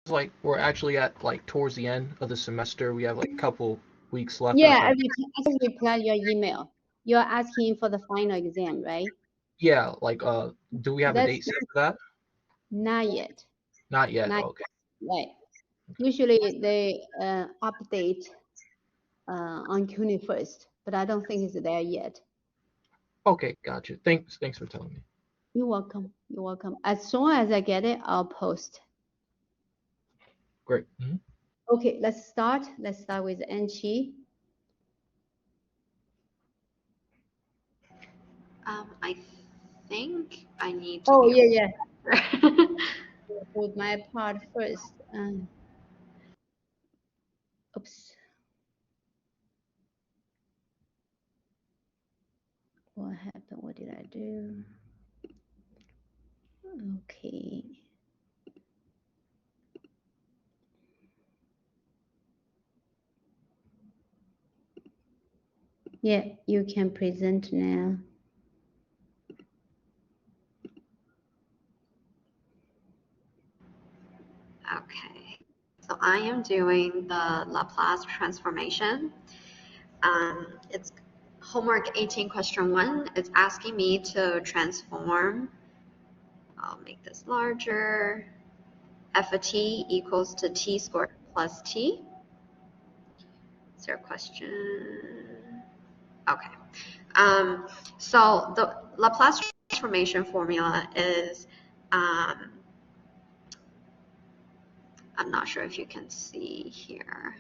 like we're actually at like towards the end of the semester. We have like a couple weeks left. Yeah, I just replied your email. You're asking for the final exam, right? Yeah, like do we have a That's date set for that? not yet. Not yet. Not Okay. right. Usually they update on 21st, but I don't think it's there yet. Okay, gotcha. Thanks for telling me. You're welcome. You're welcome. As soon as I get it, I'll post. Great. Okay, let's start. Let's start with NG. I think I need to. Oh, yeah. Put my part first. Oops. What happened? What did I do? Okay. Yeah, you can present now. Okay, so I am doing the Laplace transformation. It's homework 18 question 1. It's asking me to transform, I'll make this larger, f of t equals to t squared plus t. Is there a question? Okay. So the Laplace transformation formula is, I'm not sure if you can see here.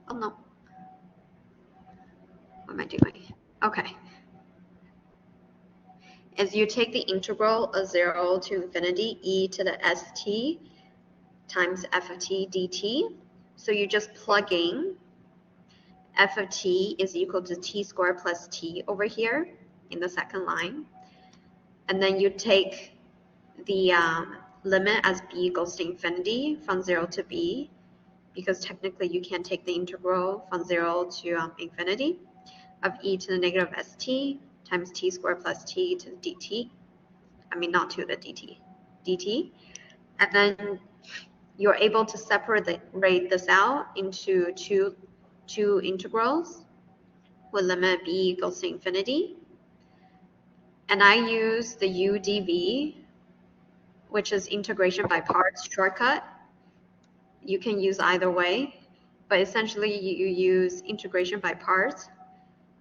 Oh no. What am I doing? Okay. Is you take the integral of 0 to infinity e to the st times f of t dt. So you just plug in f of t is equal to t squared plus t over here in the second line. And then you take the limit as b goes to infinity from 0 to b, because technically you can't take the integral from 0 to infinity of e to the negative st times t squared plus t to the dt. I mean, not to the dt. And then you're able to separate this out into two integrals with limit b goes to infinity. And I use the udv, which is integration by parts shortcut. You can use either way, but essentially you use integration by parts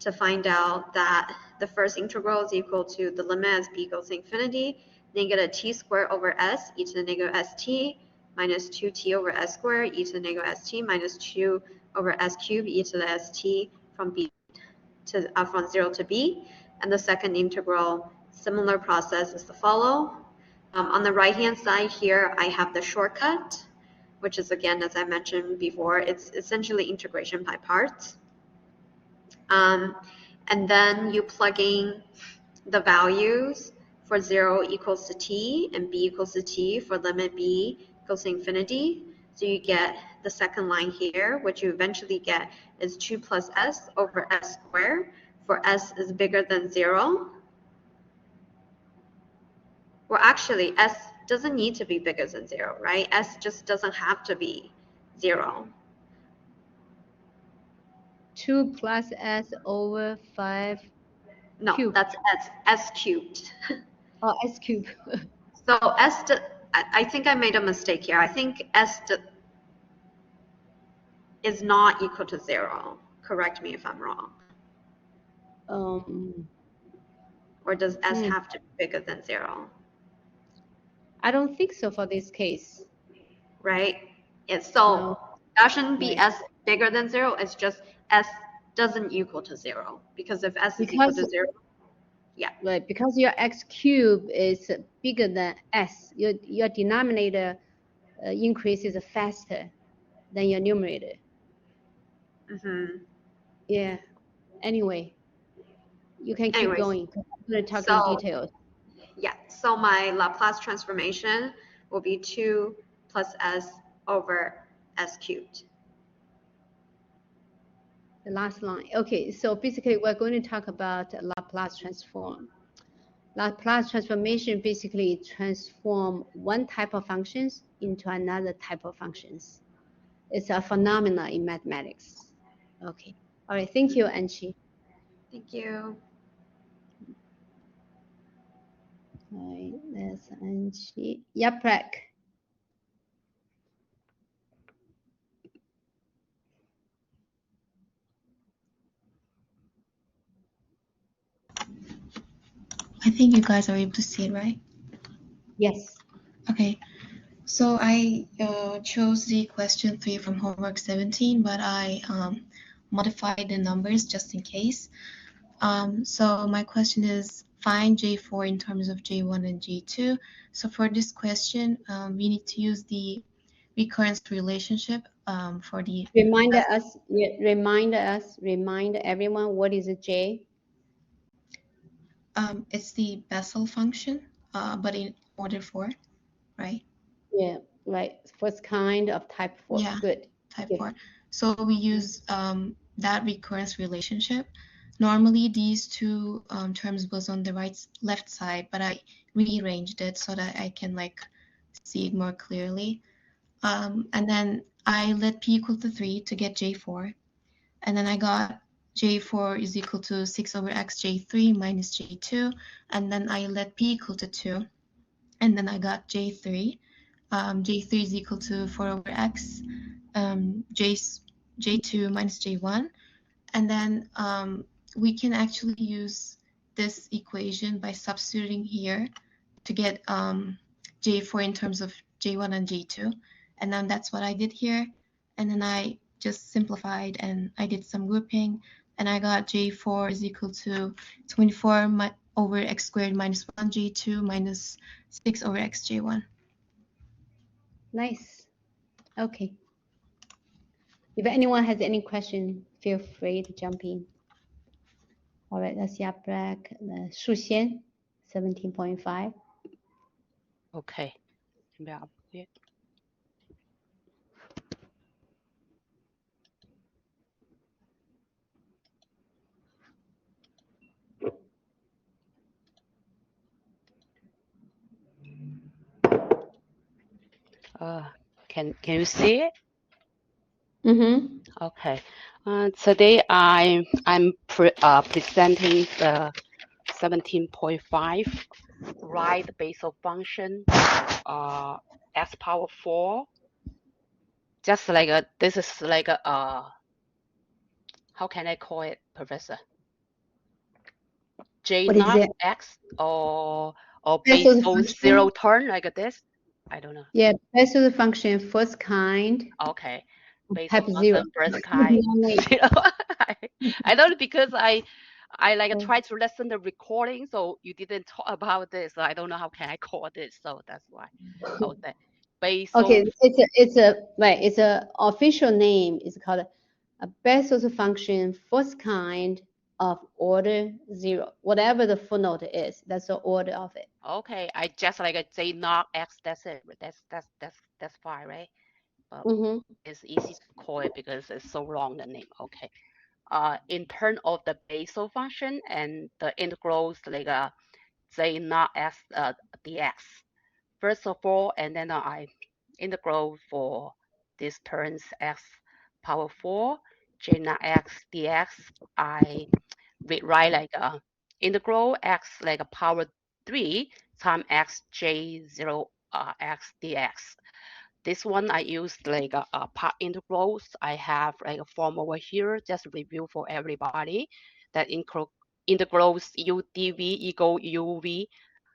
to find out that the first integral is equal to the limit as b goes to infinity, then get a t squared over s e to the negative st minus 2t over s squared e to the negative st minus 2 over s cubed e to the st from b to from 0 to b. And the second integral, similar process is to follow. On the right hand side here, I have the shortcut, which is, again, as I mentioned before, it's essentially integration by parts. And then you plug in the values for 0 equals to t and b equals to t for limit b goes to infinity. So you get the second line here, which you eventually get is 2 plus s over s squared, for s is bigger than 0. Well, actually, s doesn't need to be bigger than 0, right? S just doesn't have to be 0. 2 plus s over 5 No, cubed. that's s cubed. Oh, s cubed. So I think I made a mistake here. I think s is not equal to 0. Correct me if I'm wrong. Or does s have to be bigger than 0? I don't think so for this case. Right? So that shouldn't be s bigger than 0. It's just s doesn't equal to 0. Because if s is equal to 0, yeah. Right, because your x cube is bigger than s, your denominator increases faster than your numerator. Yeah. Anyway, you can keep going. I'm going to talk in details. Yeah. So my Laplace transformation will be 2 plus s over s cubed. The last line. Okay, so basically we're going to talk about Laplace transform. Laplace transformation basically transform one type of functions into another type of functions. It's a phenomena in mathematics. Okay. All right. Thank you, Anchi. Thank you. All right. That's Anchi. Yaprak. I think you guys are able to see it, right? Yes. Okay. So I chose the question 3 from homework 17, but I modified the numbers just in case. So my question is, find J4 in terms of J1 and J2. So for this question, we need to use the recurrence relationship for the... Remind everyone what is a J? It's the Bessel function, but in order 4, right? Yeah, right. First kind of type 4. Yeah, Good. type Good. 4. So we use that recurrence relationship. Normally these two terms was on the left side, but I rearranged it so that I can like see it more clearly. And then I let p equal to 3 to get J4. And then I got J4 is equal to 6 over x J3 minus J2. And then I let p equal to 2. And then I got J3. J3 is equal to 4 over x J2 minus J1. And then we can actually use this equation by substituting here to get J4 in terms of J1 and J2. And then that's what I did here. And then I just simplified and I did some grouping. And I got J4 is equal to 24 over x squared minus 1 J2 minus 6 over x J1. Nice. Okay. If anyone has any question, feel free to jump in. All right, that's Yaprak. Shu Xian, 17.5. Okay. 准备好了。Can you see it? Mm-hmm. Okay. Today I'm presenting the 17.5 right Basel function x power 4. Just like this is like a how can I call it, Professor? J What is naught it? x or Bessel's Basel function? zero turn like this? I don't know. Yeah, Bessel's function, first kind. Okay. Basel Type 0. function first kind. Zero. I don't, because I like try to listen the recording, so you didn't talk about this. So I don't know how can I call this. So that's why I would say Basel. Okay, it's a official name. It's called a Bessel's function, first kind of order 0. Whatever the footnote is, that's the order of it. Okay, I just like a J naught x. That's it. That's fine, right? But it's easy to call it because it's so long the name. Okay. In terms of the Basel function and the integrals like J naught x dx. First of all, and then I integral for this terms x power 4 J naught x dx. I rewrite like integral x like a power 3 times x J0 x dx. This one I use like part integrals. I have like a form over here, just review for everybody. That integrals u dv equal uv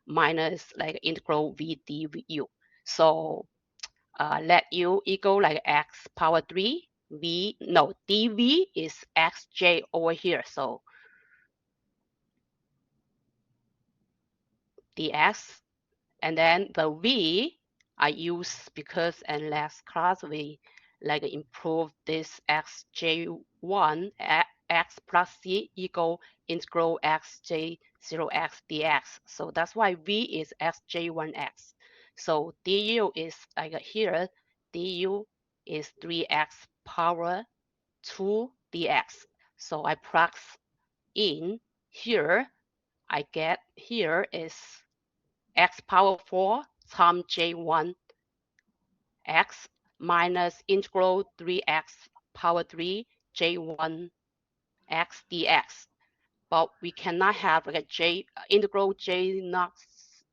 minus like integral v dvu. So let u equal like x power 3 dv is xj over here. So dx, and then the v I use because in last class we like improve this xj1 x plus c equal integral xj0x dx. So that's why v is xj1x. So du is like here, du is 3x power 2 dx. So I plug in here, I get here is x power 4 times j1 x minus integral 3x power 3 j1 x dx. But we cannot have like a integral j naught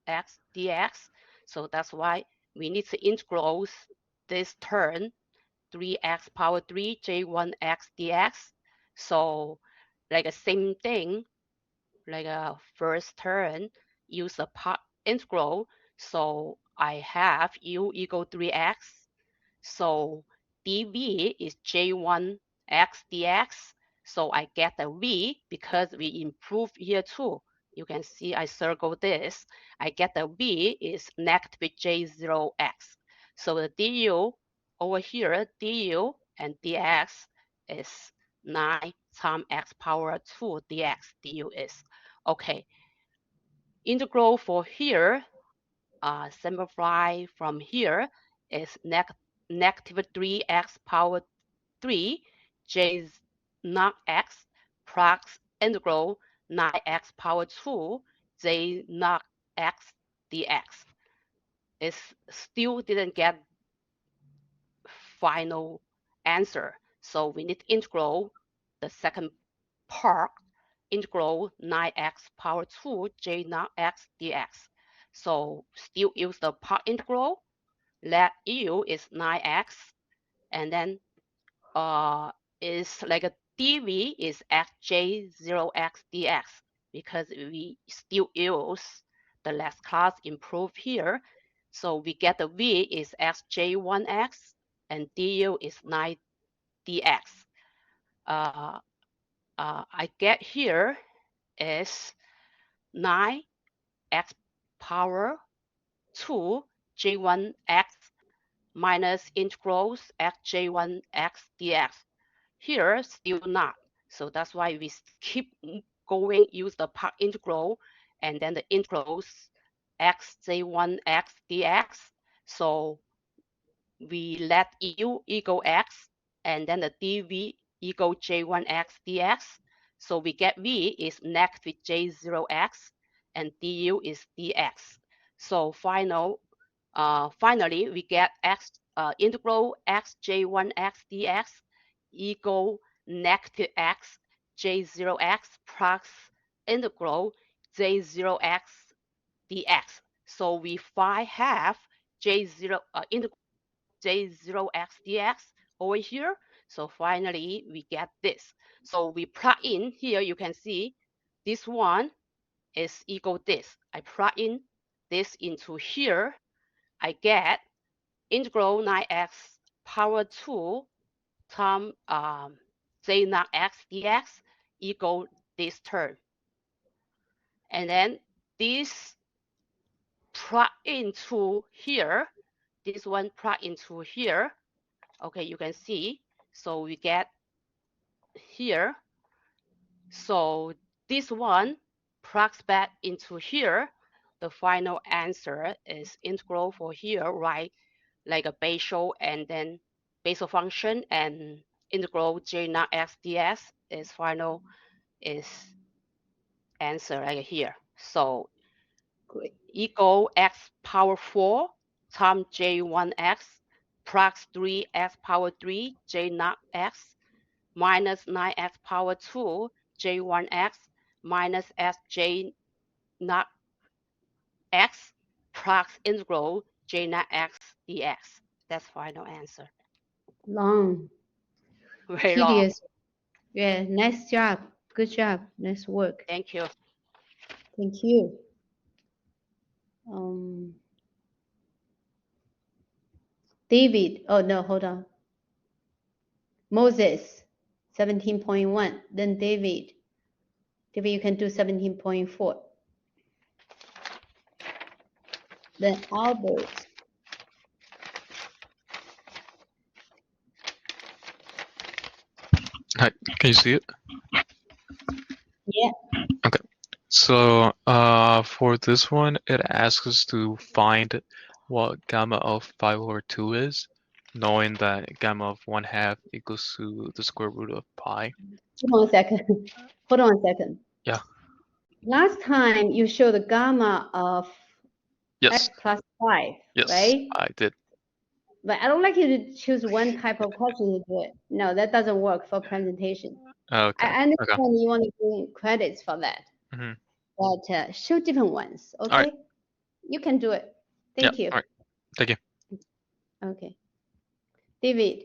x dx. So that's why we need to integrate this term 3x power 3 j1 x dx. So like the same thing, like a first term, use a part integral. So I have u equal 3x. So dv is j1 x dx. So I get a v because we improve here too. You can see I circle this. I get the v is negative j0x. So the du over here, du and dx is 9 times x power 2 dx. du is okay. Integral for here, simplify from here is negative 3x power 3 j naught x plus integral 9x power 2 j naught x dx. It still didn't get final answer. So we need to integral the second part, integral 9x power 2 j naught x dx. So still use the part integral. Let u is 9x, and then is like a dv is xj0x dx because we still use the last class improve here. So we get the v is xj1x and du is 9 dx. I get here is 9x power 2 j1x minus integrals xj1x dx. Here, still not. So that's why we keep going, use the part integral, and then the integrals xj1x dx. So we let u equal x, and then the dv equal j1x dx. So we get v is negative j0x, and du is dx. So finally, we get x integral xj1x dx equal negative x j0x plus integral j0x dx. So we have j0 integral j0x dx over here. So finally, we get this. So we plug in here, you can see this one is equal this. I plug in this into here. I get integral 9x power 2 times j naught x dx equal this term. And then this plug into here, this one plug into here. Okay, you can see. So we get here. So this one plugs back into here. The final answer is integral for here, right? Like a Basel and then Basel function and integral j naught x dx is final is answer right here. So Great. equal x power 4 times j1x plus 3x power 3 j naught x minus 9x power 2 j1x minus s j naught x plus integral j naught x dx. That's final answer. Long, Very long. tedious. Yeah, nice job. Good job. Nice work. Thank you. Thank you. David, oh no, hold on. Moses, 17.1. Then David. David, you can do 17.4. Then Albert. Hi, can you see it? Yeah. Okay. So for this one, it asks us to find what gamma of 5 over 2 is, knowing that gamma of 1/2 equals to the square root of pi. Hold on a second. Hold on a second. Yeah. Last time you showed the gamma of Yes. x plus 5, Yes, right? I did. But I don't like you to choose one type of question to do it. No, that doesn't work for presentation. Okay. I understand Okay. you want to give credits for that, Mm-hmm. but show different ones, okay? All right. You can do it. Yeah. Thank you. All right. Thank you. Okay. David.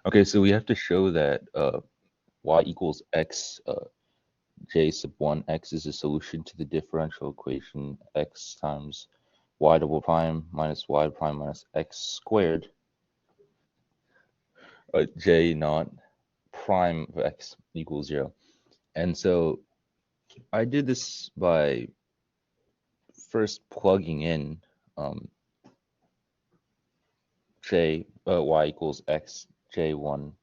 Okay, so we have to show that y equals x, j sub 1 x is a solution to the differential equation x times y double prime minus y prime minus x squared, j naught prime of x equals 0. And so I did this by first plugging in y equals x j1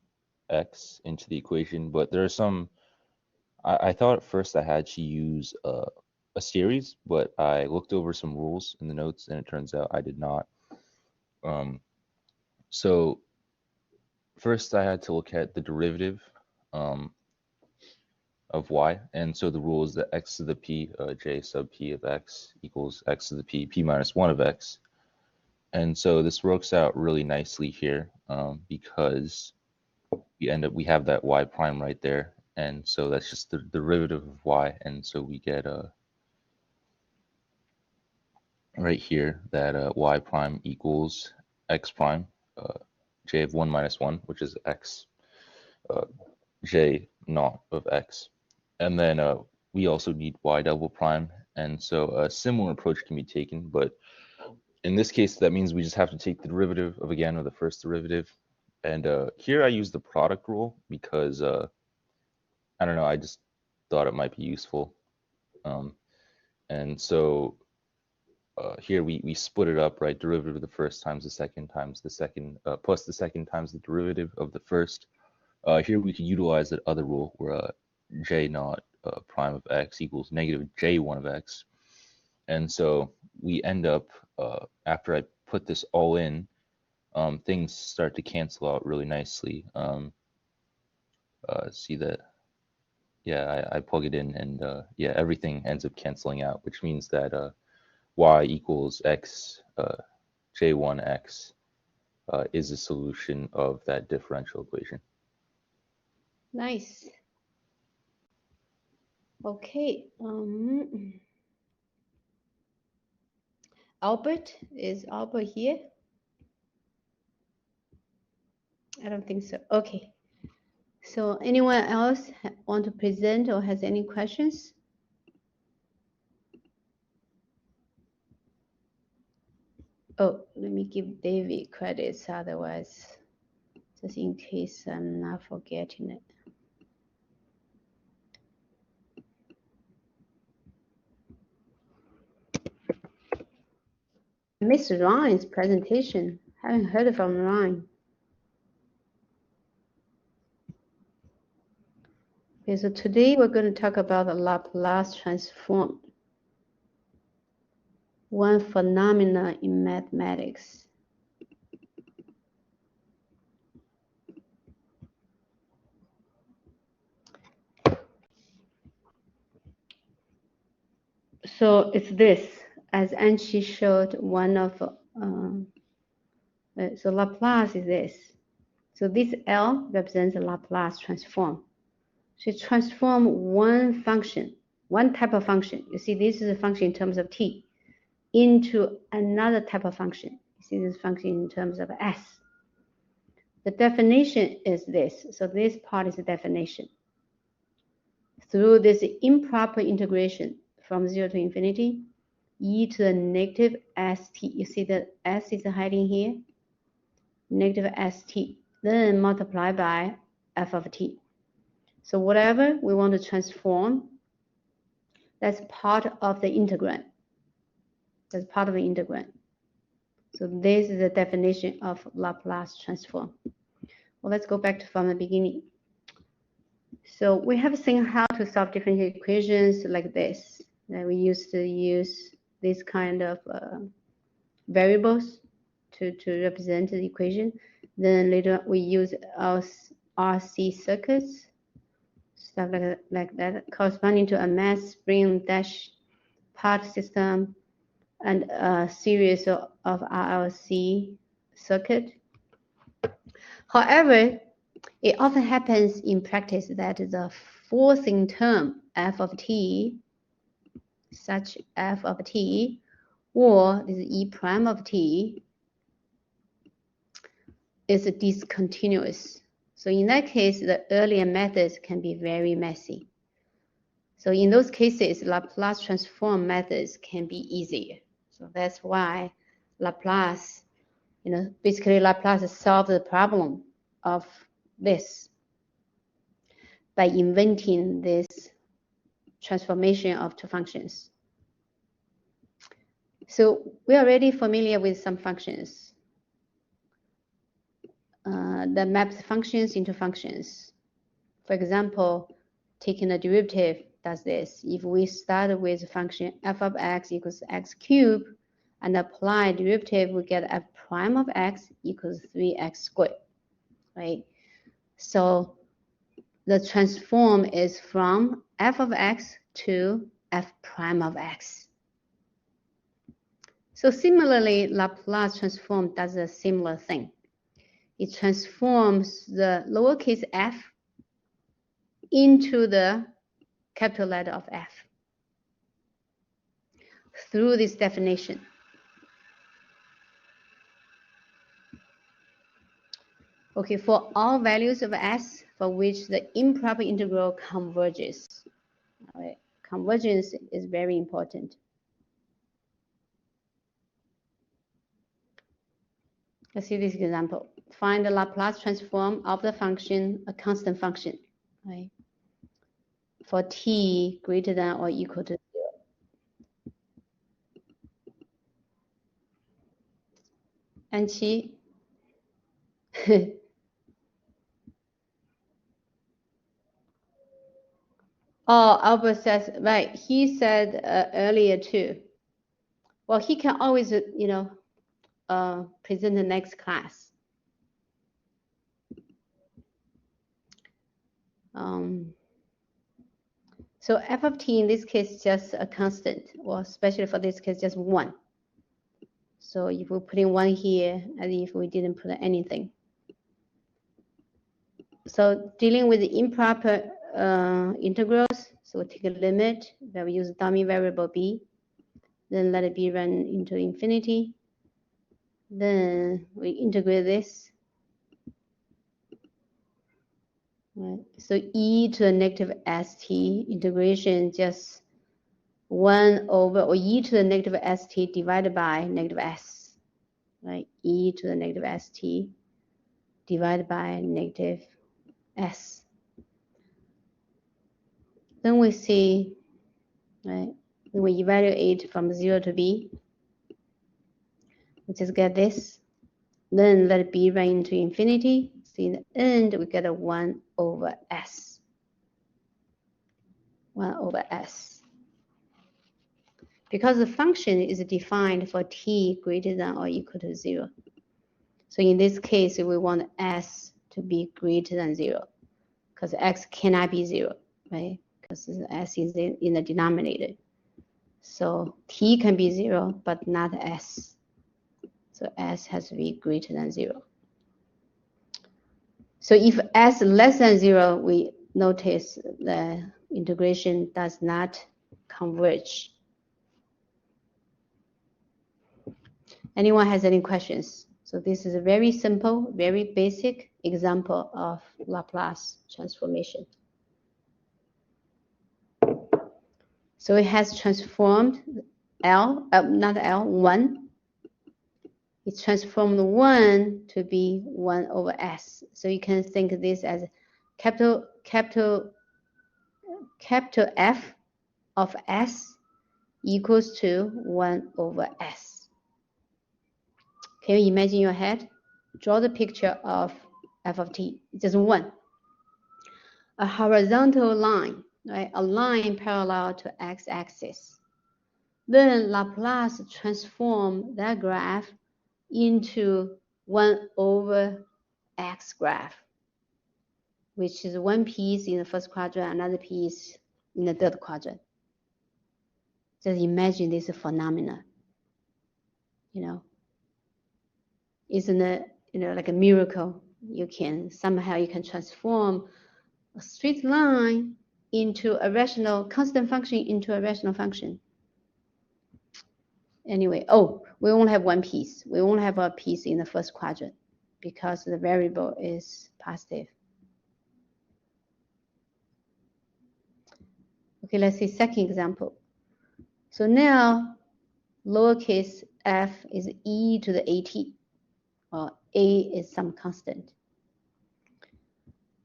x into the equation, but there are some. I thought at first I had to use a series, but I looked over some rules in the notes, and it turns out I did not. So first I had to look at the derivative of y, and so the rule is that x to the p, j sub p of x equals x to the p, p minus 1 of x. And so this works out really nicely here because we have that y prime right there, and so that's just the derivative of y, and so we get right here that y prime equals x prime, j of 1 minus 1, which is x, j naught of x. And then we also need y double prime, and so a similar approach can be taken, but in this case that means we just have to take the derivative of, again, of the first derivative. And here I use the product rule because I don't know, I just thought it might be useful. And so here we split it up, right? Derivative of the first times the second times the second, plus the second times the derivative of the first. Here we can utilize that other rule where j naught prime of x equals negative j1 of x. And so we end up, after I put this all in, things start to cancel out really nicely. See that? Yeah, I plug it in, and yeah, everything ends up canceling out, which means that y equals x j1x is a solution of that differential equation. Nice. Okay. Albert, is Albert here? I don't think so. Okay. So anyone else want to present or has any questions? Oh, let me give David credits, otherwise, just in case I'm not forgetting it. I missed Ryan's presentation. Haven't heard from Ryan. Okay, so today we're going to talk about the Laplace transform, one phenomenon in mathematics. So it's this, as Anchi showed, one of, so Laplace is this. So this L represents the Laplace transform. So transform one function, one type of function. You see, this is a function in terms of t, into another type of function. You see this function in terms of s. The definition is this. So this part is the definition. Through this improper integration from 0 to infinity, e to the negative st. You see that s is hiding here, negative st. Then multiply by f of t. So whatever we want to transform, that's part of the integrand. That's part of the integrand. So this is the definition of Laplace transform. Well, let's go back from the beginning. So we have seen how to solve differential equations like this. And we used to use this kind of variables to represent the equation. Then later we use our RC circuits, stuff like that, corresponding to a mass spring dash part system and a series of RLC circuit. However, it often happens in practice that the forcing term f of t, such f of t, or this e prime of t, is discontinuous. So in that case, the earlier methods can be very messy. So in those cases, Laplace transform methods can be easier. So that's why Laplace, basically Laplace solved the problem of this by inventing this transformation of two functions. So we're already familiar with some functions that maps functions into functions. For example, taking a derivative does this. If we start with function f of x equals x cubed and apply derivative, we get f prime of x equals 3x squared, right? So the transform is from f of x to f prime of x. So similarly, Laplace transform does a similar thing. It transforms the lowercase f into the capital letter of f through this definition. Okay, for all values of s for which the improper integral converges. All right. Convergence is very important. Let's see this example. Find the Laplace transform of the function, a constant function, right? For t greater than or equal to 0. Anqi. Oh, Albert says, right, he said earlier too. Well, he can always, present the next class. So f of t in this case just a constant, or especially for this case just 1. So if we put in 1 here, as if we didn't put anything. So dealing with the improper integrals, so we take a limit that we use dummy variable b, then let it be run into infinity. Then we integrate this. Right. So e to the negative st integration just 1 over, or e to the negative st divided by negative s, right? E to the negative st divided by negative s. Then we see, right? When we evaluate from 0 to b, we just get this. Then let it be run into infinity. So in the end, we get a 1 over s. 1 over s. Because the function is defined for t greater than or equal to 0. So in this case, we want s to be greater than 0, because x cannot be 0, right? Because s is in the denominator. So t can be 0, but not s. So s has to be greater than 0. So if s less than 0, we notice the integration does not converge. Anyone has any questions? So this is a very simple, very basic example of Laplace transformation. So it has transformed not 1. It transformed 1 to be 1 over s. So you can think of this as capital F of s equals to 1 over s. Can you imagine in your head? Draw the picture of f of t, just 1. a horizontal line, right? A line parallel to x-axis. Then Laplace transform that graph into 1 over x graph, which is one piece in the first quadrant, another piece in the third quadrant. Just imagine this phenomena, you know. Isn't it, you know, like a miracle? You can somehow transform a straight line into a rational constant function into a rational function. Anyway, oh, we only have one piece. We only have a piece in the first quadrant because the variable is positive. Okay, let's see second example. So now lowercase f is e to the at, or a is some constant.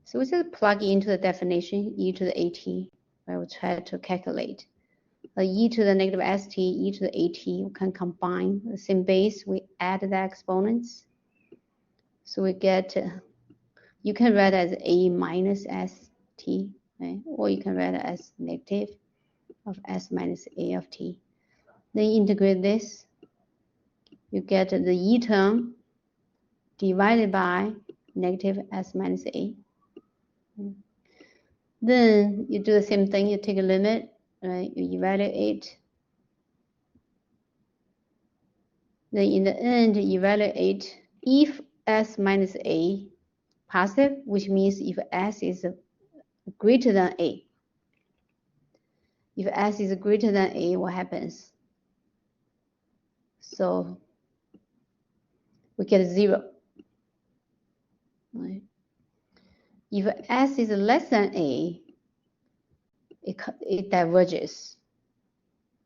So we just plug into the definition e to the at. I will try to calculate. E to the negative st, e to the at, we can combine the same base, we add the exponents. So we get, you can write as a minus st, right? Or you can write it as negative of s minus a of t. Then integrate this, you get the e term divided by negative s minus a. Then you do the same thing, you take a limit, right? You evaluate. Then in the end, evaluate if s minus a positive, which means if s is greater than a. If s is greater than a, what happens? So we get 0. Right? If s is less than a, it diverges.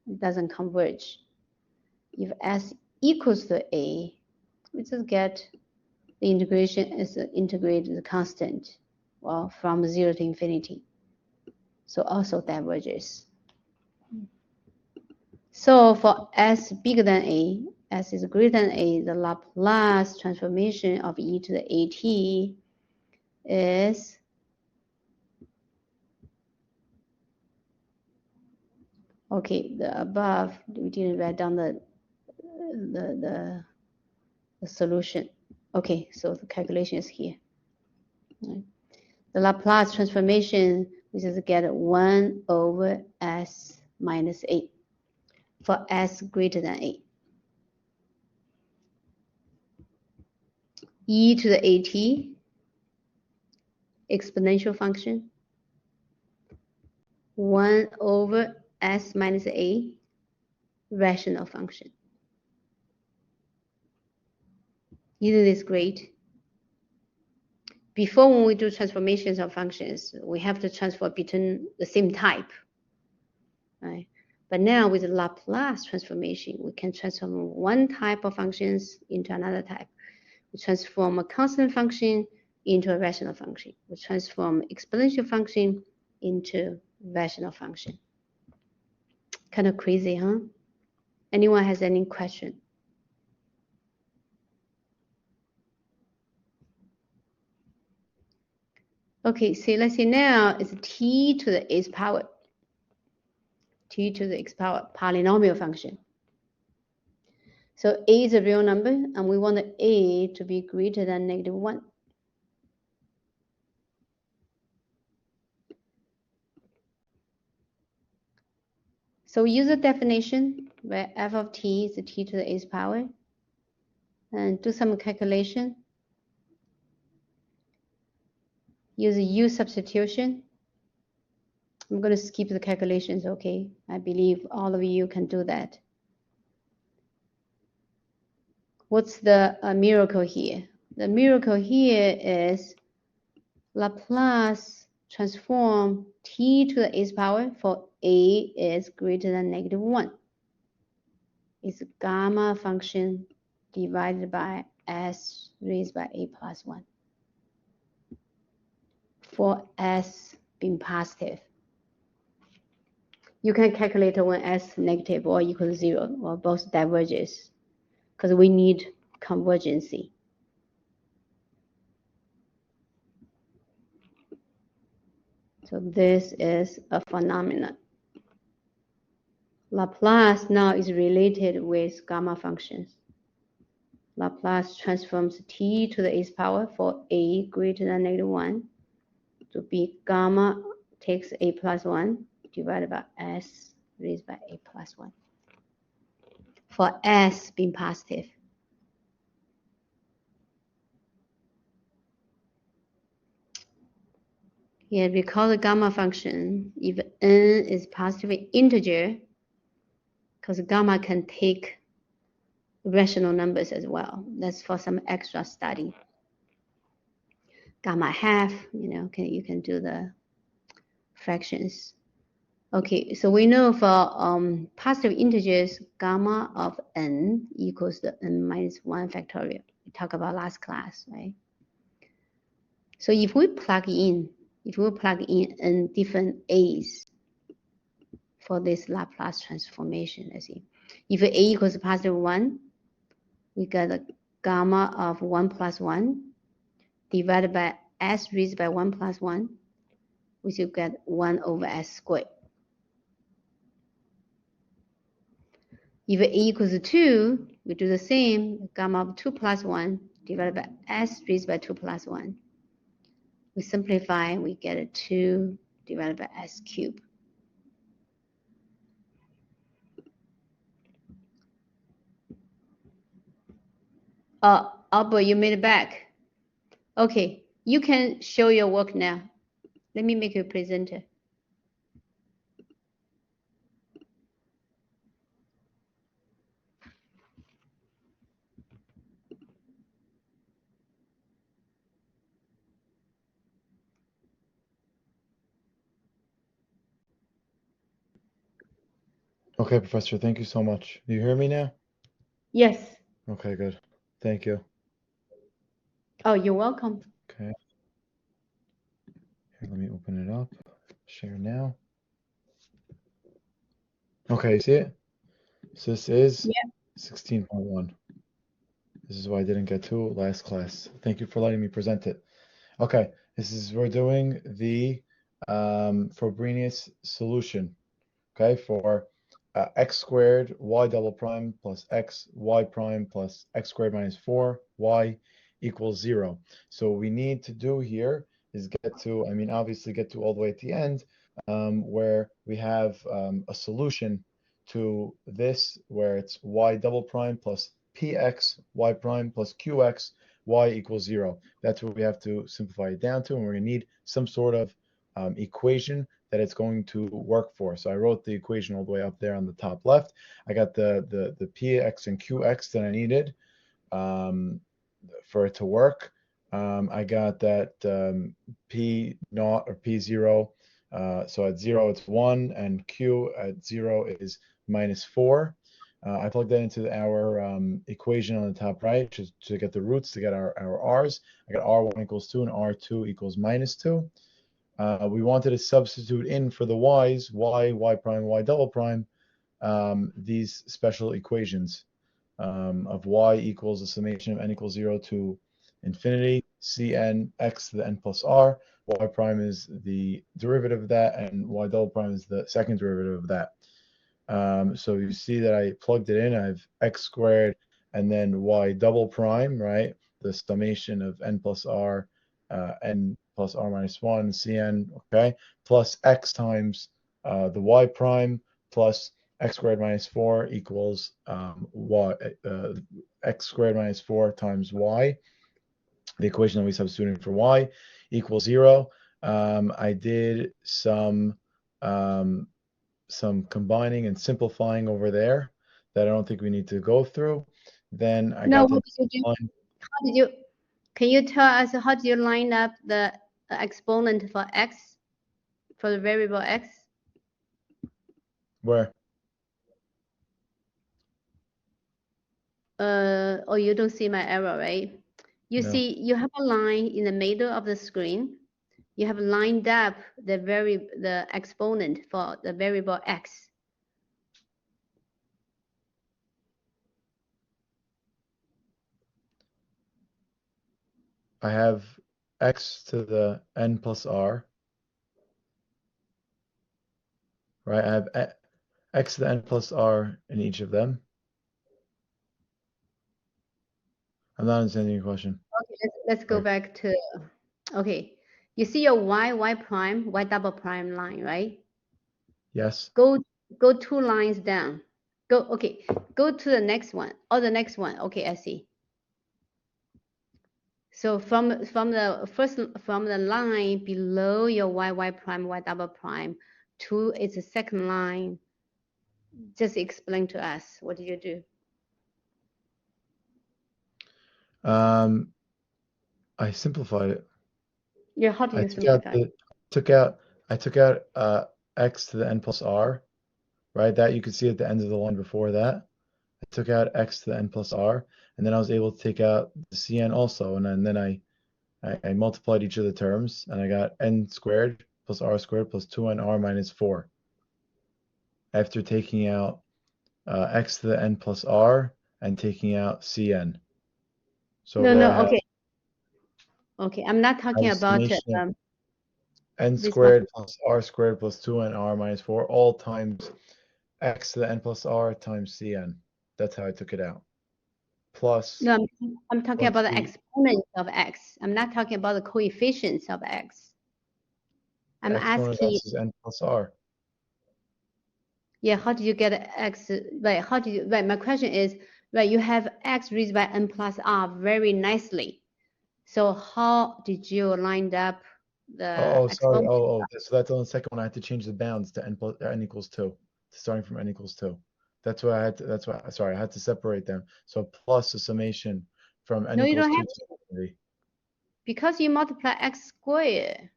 It doesn't converge. If s equals to a, we just get the integration is integrated the constant, well, from 0 to infinity. So also diverges. So for s bigger than a, s is greater than a, the Laplace transformation of e to the at is okay. The above we didn't write down the solution. Okay, so the calculation is here. Right. The Laplace transformation, we just get 1 over s minus a for s greater than a. E to the at, exponential function, 1 over s minus a, rational function. Isn't this great? Before, when we do transformations of functions, we have to transform between the same type, right? But now with the Laplace transformation, we can transform one type of functions into another type. We transform a constant function into a rational function. We transform exponential function into rational function. Kind of crazy, huh? Anyone has any question? Okay, so let's see now it's t to the x power. T to the x power polynomial function. So a is a real number, and we want the a to be greater than negative 1. So we use the definition where f of t is t to the x power, and do some calculation. Use a u substitution. I'm going to skip the calculations, okay? I believe all of you can do that. What's the miracle here? The miracle here is Laplace transform t to the x power for a is greater than negative 1. It's a gamma function divided by s raised by a plus 1. For s being positive. You can calculate when s negative or equal to 0 or both diverges, because we need convergency. So this is a phenomenon. Laplace now is related with gamma functions. Laplace transforms t to the eighth power for a greater than -1 to be gamma takes a plus 1 divided by s raised by a plus 1. For s being positive. Here we call the gamma function if n is positive integer, because gamma can take rational numbers as well. That's for some extra study. Gamma half, you can do the fractions. Okay, so we know for positive integers, gamma of n equals the n minus 1 factorial. We talked about last class, right? So if we plug in n different a's for this Laplace transformation, let's see. If a equals positive 1, we get a gamma of 1 plus 1 divided by s raised by 1 plus 1, we should get 1 over s squared. If a equals 2, we do the same, gamma of 2 plus 1 divided by s raised by 2 plus 1. We simplify, we get a 2 divided by s cubed. Albert, you made it back. Okay, you can show your work now. Let me make you a presenter. Okay, Professor, thank you so much. Do you hear me now? Yes. Okay, good. Thank you. Oh, you're welcome. Okay. Here, let me open it up. Share now. Okay, you see it? So this is 16.1. This is why I didn't get to last class. Thank you for letting me present it. Okay, we're doing the Frobenius solution. Okay, for x squared y double prime plus x y prime plus x squared minus 4 y equals 0. So what we need to do here is obviously get to all the way at the end where we have a solution to this where it's y double prime plus px y prime plus qx y equals 0. That's what we have to simplify it down to, and we're going to need some sort of equation that it's going to work for. So I wrote the equation all the way up there on the top left. I got the px and qx that I needed for it to work. I got that p naught or p0. So at 0 it's 1, and q at 0 is minus 4. I plugged that into our equation on the top right to get the roots, to get our r's. I got r1 equals 2 and r2 equals minus 2. We wanted to substitute in for the y's, y prime, y double prime, these special equations of y equals the summation of n equals 0 to infinity, cn x to the n plus r. Y prime is the derivative of that, and y double prime is the second derivative of that. So you see that I plugged it in. I have x squared and then y double prime, right? The summation of n plus r, n plus r minus 1, cn, okay, plus x times the y prime plus x squared minus 4 equals x squared minus 4 times y. The equation that we substituted for y equals 0. I did some combining and simplifying over there that I don't think we need to go through. Then I got the line. Can you tell us how did you line up the exponent for x, for the variable x? Where? Oh, you don't see my arrow, right? You No. see, you have a line in the middle of the screen. You have lined up the exponent for the variable x. I have x to the n plus r right? I have x to the n plus r in each of them. I'm not understanding your question. Okay, let's go back to, okay. You see your y prime, y double prime line, right? Yes. Go 2 lines down. Go to the next one, or the next one. Okay, I see. So from the line below your y prime, y double prime to its the second line. Just explain to us, what did you do? I simplified it. Yeah, how do I you took out simplify? I took out x to the n plus r, right? That you could see at the end of the line before that. I took out x to the n plus r, and then I was able to take out the cn also, and then I multiplied each of the terms, and I got n squared plus r squared plus 2nr minus 4. After taking out x to the n plus r and taking out cn. So Okay, I'm not talking about n squared plus r squared plus 2nr minus 4 all times x to the n plus r times cn. That's how I took it out. Plus. No, I'm talking about the exponent of x. I'm not talking about the coefficients of x. I'm asking. Exponent of x is n plus r. Yeah, how did you get x? Right, how did you? Right, my question is, right, you have x raised by n plus r very nicely. So how did you line up the Sorry. exponent? So that's on the second one. I had to change the bounds to n equals 2, starting from n equals 2. That's why I had to. Sorry, I had to separate them. So plus the summation from n equals 2 to infinity. Because you multiply x squared.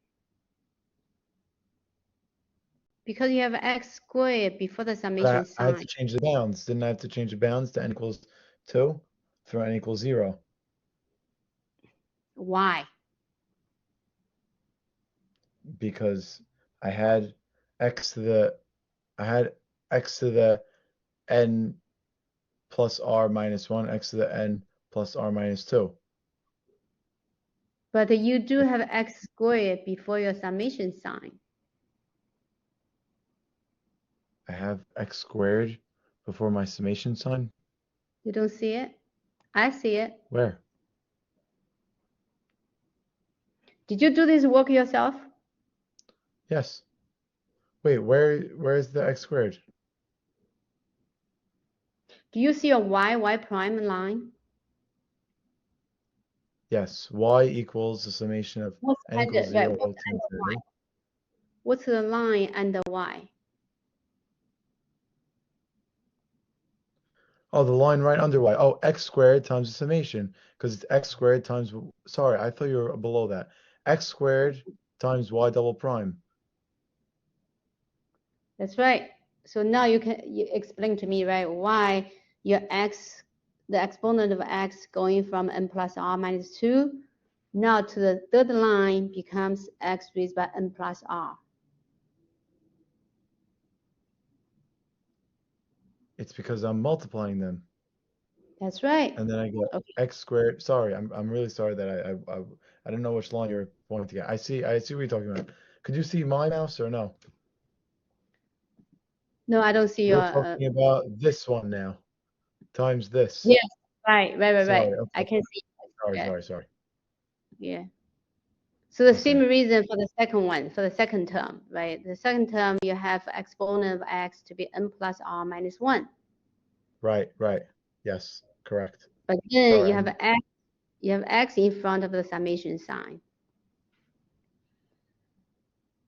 Because you have x squared before the summation sign. I had to change the bounds. Didn't I have to change the bounds to n equals 2 through n equals 0? Why? Because I had x to the n plus r minus 1, x to the n plus r minus 2. But you do have x squared before your summation sign. I have x squared before my summation sign? You don't see it? I see it. Where? Did you do this work yourself? Yes. Wait, where is the x squared? Do you see a y prime line? Yes, y equals the summation of n equals 0 to infinity. What's the line under y? Oh, the line right under y. Oh, x squared times the summation, because it's x squared times, sorry, I thought you were below that. X squared times y double prime. That's right. So now you explain to me, right, why your x, the exponent of x going from n plus r minus 2, now to the third line becomes x raised by n plus r. It's because I'm multiplying them. That's right. And then I get x squared. Sorry, I'm really sorry that I didn't know which line you're pointing at. I see what you're talking about. Could you see my mouse or no? No, I don't see We're your. talking about this one now, times this. Yes, right. Sorry, okay. I can see. Sorry. Yeah. So the same reason for the second one, for the second term, right? The second term, you have exponent of x to be n plus r minus 1. Right. Yes, correct. But then you have x in front of the summation sign.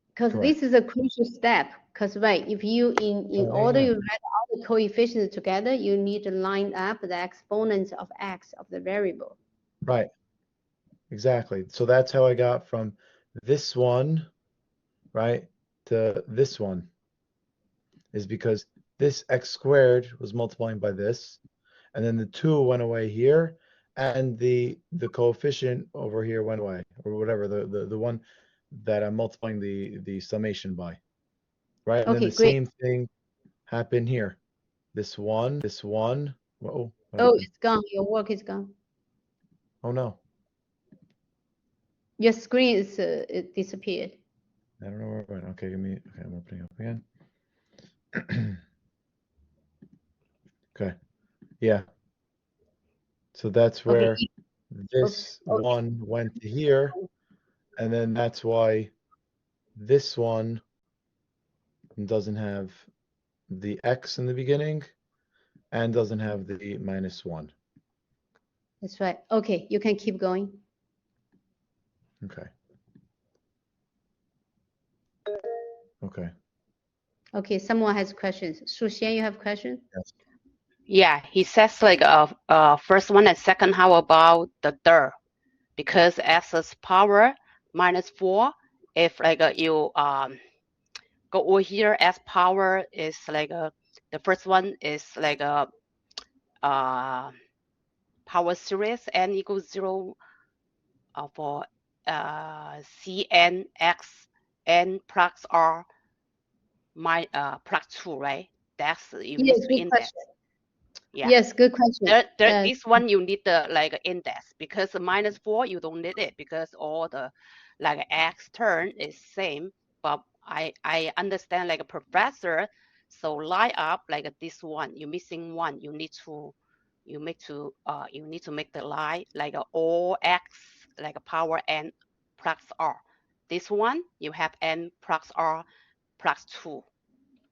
Because this is a crucial step. Because right, if you in order you write all the coefficients together, you need to line up the exponents of x of the variable. Right. Exactly. So that's how I got from this one, right, to this one, is because this x squared was multiplying by this, and then the 2 went away here, and the coefficient over here went away, or whatever, the one that I'm multiplying the summation by, right? And then the same thing happened here. This one. Whoa. Oh, it's gone. Your work is gone. Oh no. Your screen is it disappeared. I don't know where it went. Okay, I'm opening up again. Okay. Yeah. So that's Okay. where this Oh, one went to here, and then that's why this one doesn't have the x in the beginning and doesn't have the -1. that's right. Okay, you can keep going. Okay. Okay. Okay, someone has questions. Shu Xian, you have questions? Yes. Yeah, he says like first one and second. How about the third? Because x's power -4. If like you go over here, s power is like the first one is like a power series n equals 0 for cn x n plus r plus 2, right? That's you need Yes, to good index. question. Yeah. Yes, good question. This one you need the like index, because the -4 you don't need it because all the like x term is same. But I understand like a professor, so line up like this one, you're missing one. You need to make the line like all x like a power n plus r. This one you have n plus r plus 2,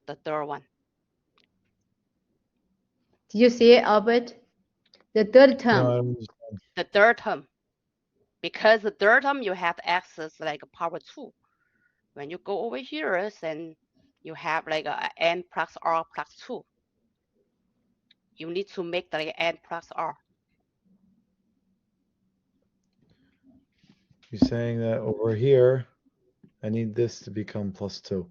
the third one. Did you see it, Albert? The third term. No, I don't understand. The third term, because the third term you have access like power 2. When you go over here, then you have like a n plus r plus 2. You need to make like n plus r. You're saying that over here, I need this to become +2.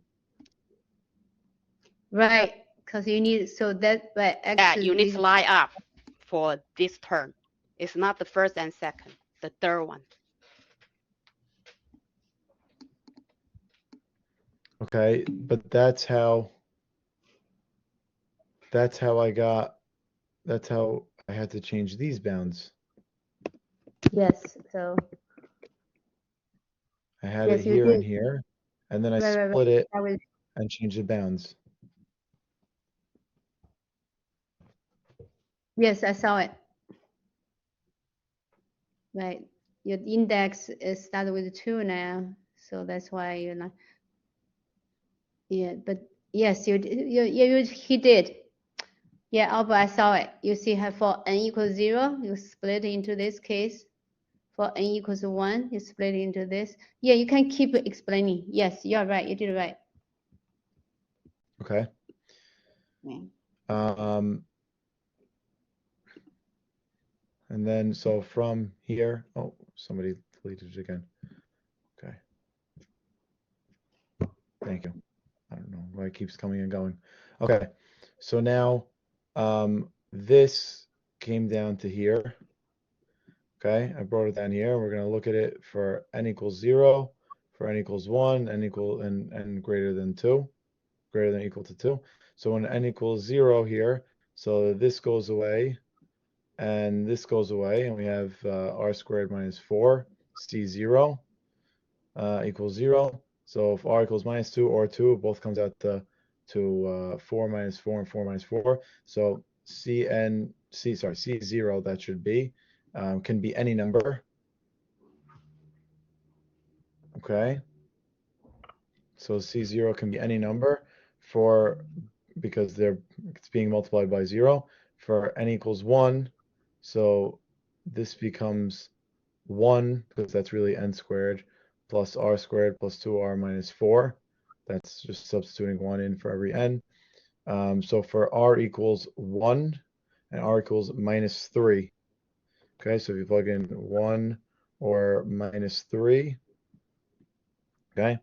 Right, because you need, so that, right, x Yeah, is you need to equal- line up for this term. It's not the first and second, the third one. Okay, but that's how I had to change these bounds. Yes, so, I had yes, it you here did. and here, and then I Right, right, right. split it That was, and changed the bounds. yes, I saw it. Right, your index is started with 2 now, so that's why you're not. Yeah, but yes, he did. Yeah, Albert, I saw it. You see how for n equals 0, you split into this case. For n equals 1, you split into this. Yeah, you can keep explaining. Yes, you're right. You did right. Okay. Yeah. And then so from here, oh, somebody deleted it again. Okay. Thank you. I don't know why it keeps coming and going. Okay. So now this came down to here. Okay, I brought it down here. We're going to look at it for n equals 0, for n equals 1, n greater than 2, greater than or equal to 2. So when n equals 0 here, so this goes away, and this goes away, and we have r squared minus 4, c0 equals 0. So if r equals -2 or 2, it both comes out to 4 minus 4 and 4 minus 4. So C0, that should be, can be any number. Okay. So C0 can be any number because it's being multiplied by 0 for n equals 1. So this becomes 1 because that's really n squared plus r squared plus 2r minus 4. That's just substituting 1 in for every n. So for r equals 1 and r equals -3. Okay, so if you plug in 1 or -3, okay,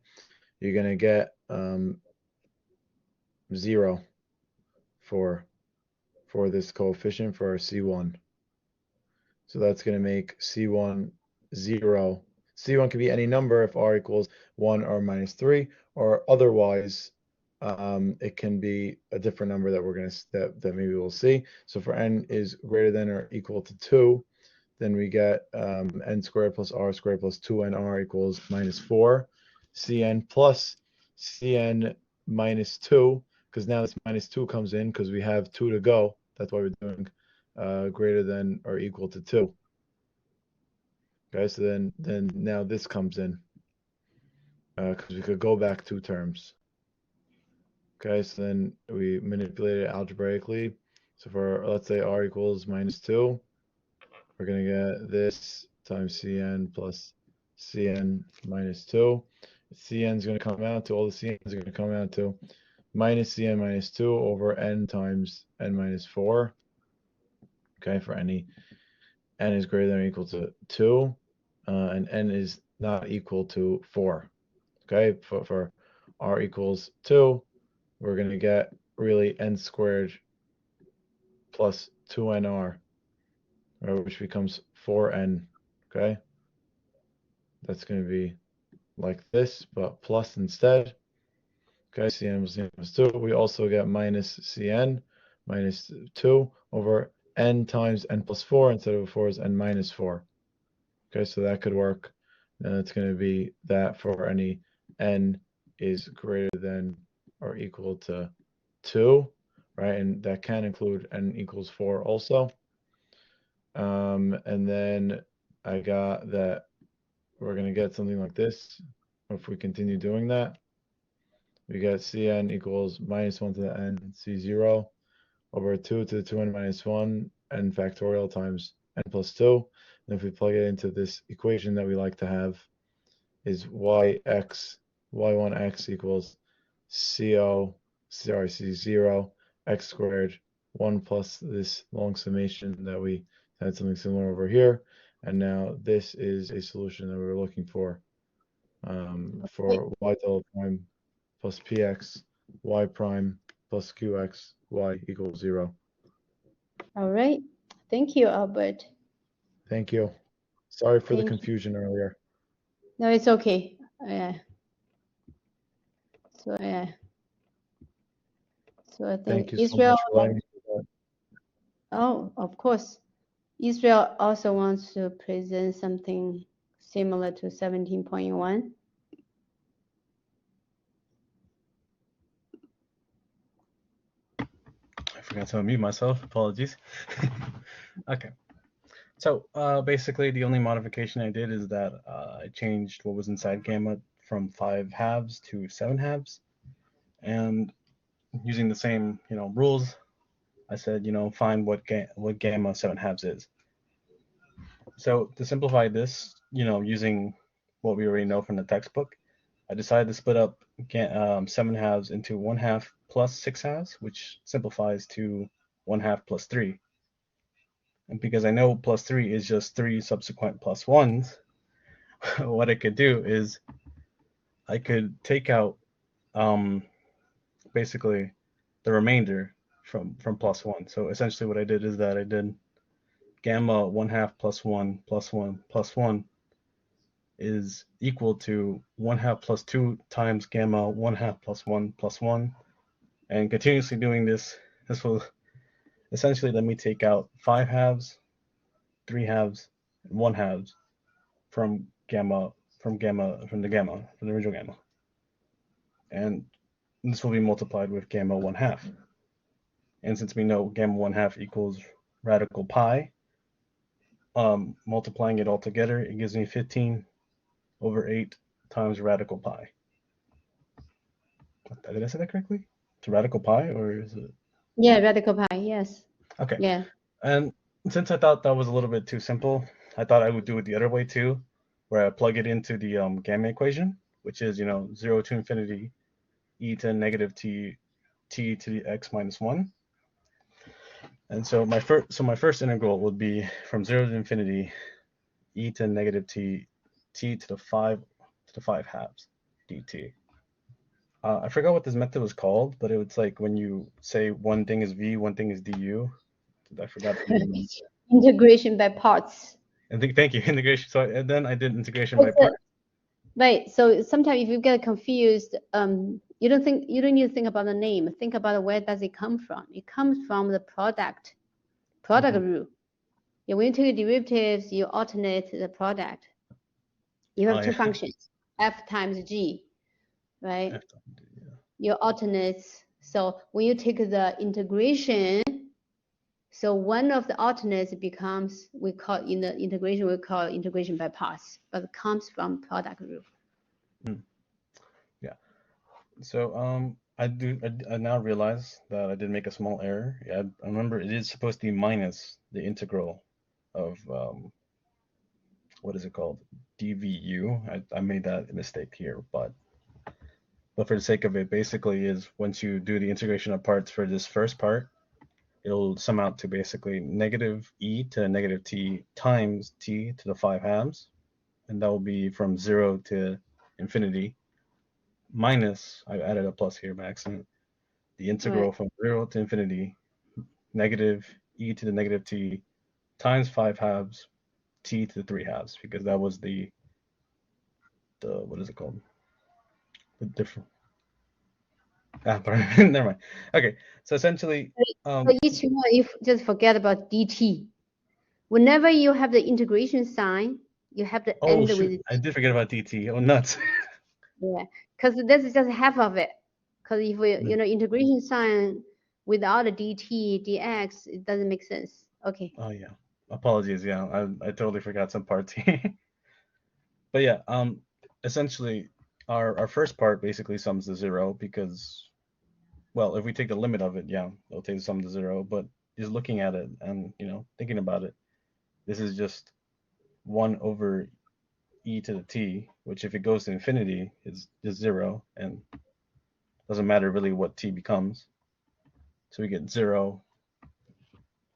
you're going to get 0 for this coefficient for our C1. So that's going to make C1 0. C1 can be any number if r equals 1 or -3, or otherwise it can be a different number that we're going to that maybe we'll see. So for n is greater than or equal to 2, then we get n squared plus r squared plus 2nr equals -4. Cn plus Cn minus 2, because now this -2 comes in because we have 2 to go. That's why we're doing greater than or equal to 2. Okay, so then now this comes in because we could go back 2 terms. Okay, so then we manipulate it algebraically. So for, let's say, r equals -2, we're going to get this times Cn plus Cn minus 2. Cn is going to come out to, all the Cn's are going to come out to minus Cn minus 2 over n times n minus 4. Okay, for any n is greater than or equal to 2, and n is not equal to 4. Okay, for r equals 2, we're going to get really n squared plus 2nr, which becomes 4n. Okay, that's going to be like this, but plus instead. Okay, Cn plus 2. We also get minus Cn minus 2 over n times n plus 4 instead of 4 is n minus 4. Okay, so that could work. And it's going to be that for any n is greater than or equal to 2, right? And that can include n equals 4 also. And then I got that we're going to get something like this. If we continue doing that, we get Cn equals -1 to the n C0 over 2 to the 2n minus 1 n factorial times n plus 2. And if we plug it into this equation that we like to have, is y1x equals C0 x squared 1 plus this long summation that we had something similar over here. And now this is a solution that we were looking for y double prime plus px, y prime plus qx, y equals 0. All right. Thank you, Albert. Thank you. Sorry for the confusion earlier. No, it's okay. So I think Thank you Israel. so much for letting me do that. Oh, of course. Israel also wants to present something similar to 17.1. I forgot to unmute myself. Apologies. Okay. So basically, the only modification I did is that I changed what was inside gamma from 5 halves to 7 halves, and using the same rules, I said find what gamma 7 halves is. So to simplify this, using what we already know from the textbook, I decided to split up 7 halves into 1/2 plus 6 halves, which simplifies to 1/2 plus 3. And because I know plus 3 is just 3 subsequent plus 1s, what I could do is I could take out basically the remainder from plus 1. So essentially what I did is that I did gamma 1/2 plus 1 plus 1 plus 1 is equal to 1/2 plus 2 times gamma 1/2 plus 1 plus 1. And continuously doing this will essentially let me take out 5 halves, 3 halves, and 1 halves from the original gamma. And this will be multiplied with gamma 1/2. And since we know gamma 1/2 equals radical pi, multiplying it all together, it gives me 15 over 8 times radical pi. Did I say that correctly? To radical pi, or is it? Yeah, radical pi, yes. Okay. Yeah. And since I thought that was a little bit too simple, I thought I would do it the other way too, where I plug it into the gamma equation, which is 0 to infinity e to negative t to the x minus 1. And so my first integral would be from 0 to infinity e to negative t to the 5 halves dt. I forgot what this method was called, but it was like when you say one thing is v, one thing is du. I forgot the name. Integration by parts. And thank you, integration. So and then I did integration by parts. Right. So sometimes if you get confused, you don't need to think about the name. Think about where does it come from. It comes from the product rule. Yeah, when you take derivatives, you alternate the product. You have two functions, f times g, right? You alternate So when you take the integration, so one of the alternates becomes, we call in the integration, we call integration by parts, but it comes from product rule. Yeah. So I now realize that I did make a small error. Yeah, I remember it is supposed to be minus the integral of what is it called? dvu. I made that mistake here, but for the sake of it, basically is once you do the integration of parts for this first part, it'll sum out to basically negative e to the negative t times t to the 5 halves, and that will be from 0 to infinity, minus, I added a plus here by accident, the integral from 0 to infinity, negative e to the negative t times 5 halves t to the 3 halves, because that was the what is it called? The different. Never mind. Okay, so essentially, So each one, you just forget about dt. Whenever you have the integration sign, you have to end with. I did forget about dt. Oh, nuts. Yeah, because this is just half of it. Because if we, integration sign without a dt, dx, it doesn't make sense. Okay. Oh yeah, apologies. Yeah, I totally forgot some parts here. But yeah, essentially, our first part basically sums to 0 because, well, if we take the limit of it, yeah, it'll take the sum to 0. But just looking at it and thinking about it, this is just 1 over e to the t, which if it goes to infinity is just 0, and doesn't matter really what t becomes. So we get 0,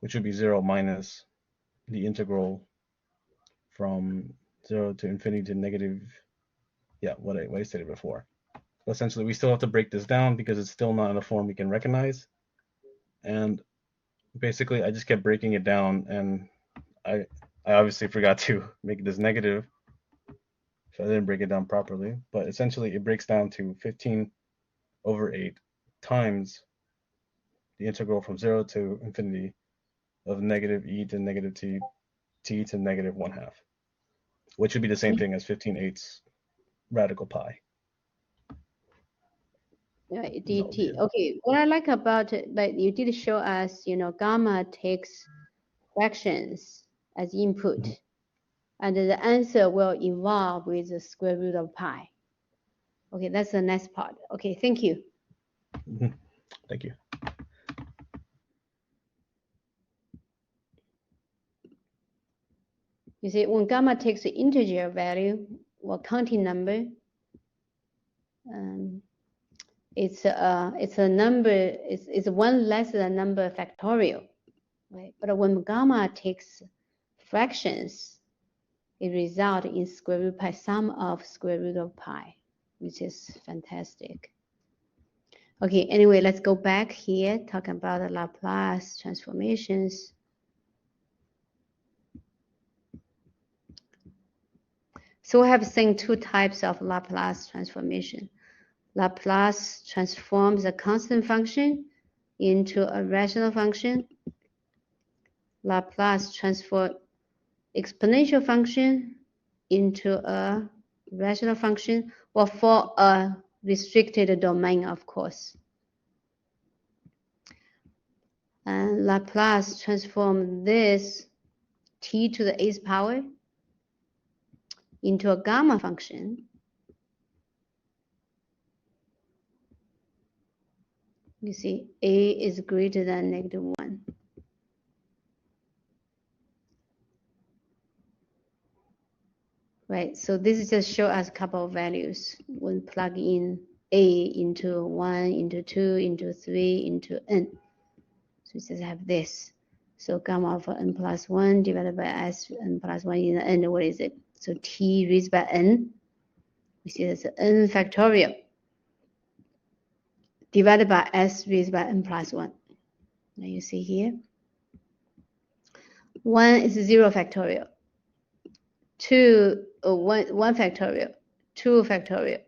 which would be 0 minus the integral from 0 to infinity to negative, yeah, what I stated before. So essentially, we still have to break this down because it's still not in a form we can recognize. And basically, I just kept breaking it down, and I obviously forgot to make this negative, so I didn't break it down properly. But essentially, it breaks down to 15 over 8 times the integral from 0 to infinity of negative e to negative t to negative 1/2, which would be the same thing as 15/8 radical pi. Right, dt. Okay, what I like about it, like you did show us, gamma takes fractions as input, and the answer will evolve with the square root of pi. Okay, that's the next part. Okay, thank you. Thank you. You see, when gamma takes the integer value or counting number, it's a number, it's one less than number factorial, right? But when gamma takes fractions, it results in square root pi, sum of square root of pi, which is fantastic. Okay, anyway, let's go back here, talking about the Laplace transformations. So we have seen two types of Laplace transformation. Laplace transforms a constant function into a rational function. Laplace transforms exponential function into a rational function, or for a restricted domain, of course. And Laplace transforms this t to the 8th power into a gamma function. You see, a is greater than -1. Right, so this is just show us a couple of values. When plug in a into 1, into 2, into 3, into n. So we just have this. So gamma of n plus 1 divided by s n plus 1 in the n, what is it? So t raised by n, we see that's n factorial divided by s raised by n plus 1. Now you see here. 1 is 0 factorial. 1 factorial, 2 factorial.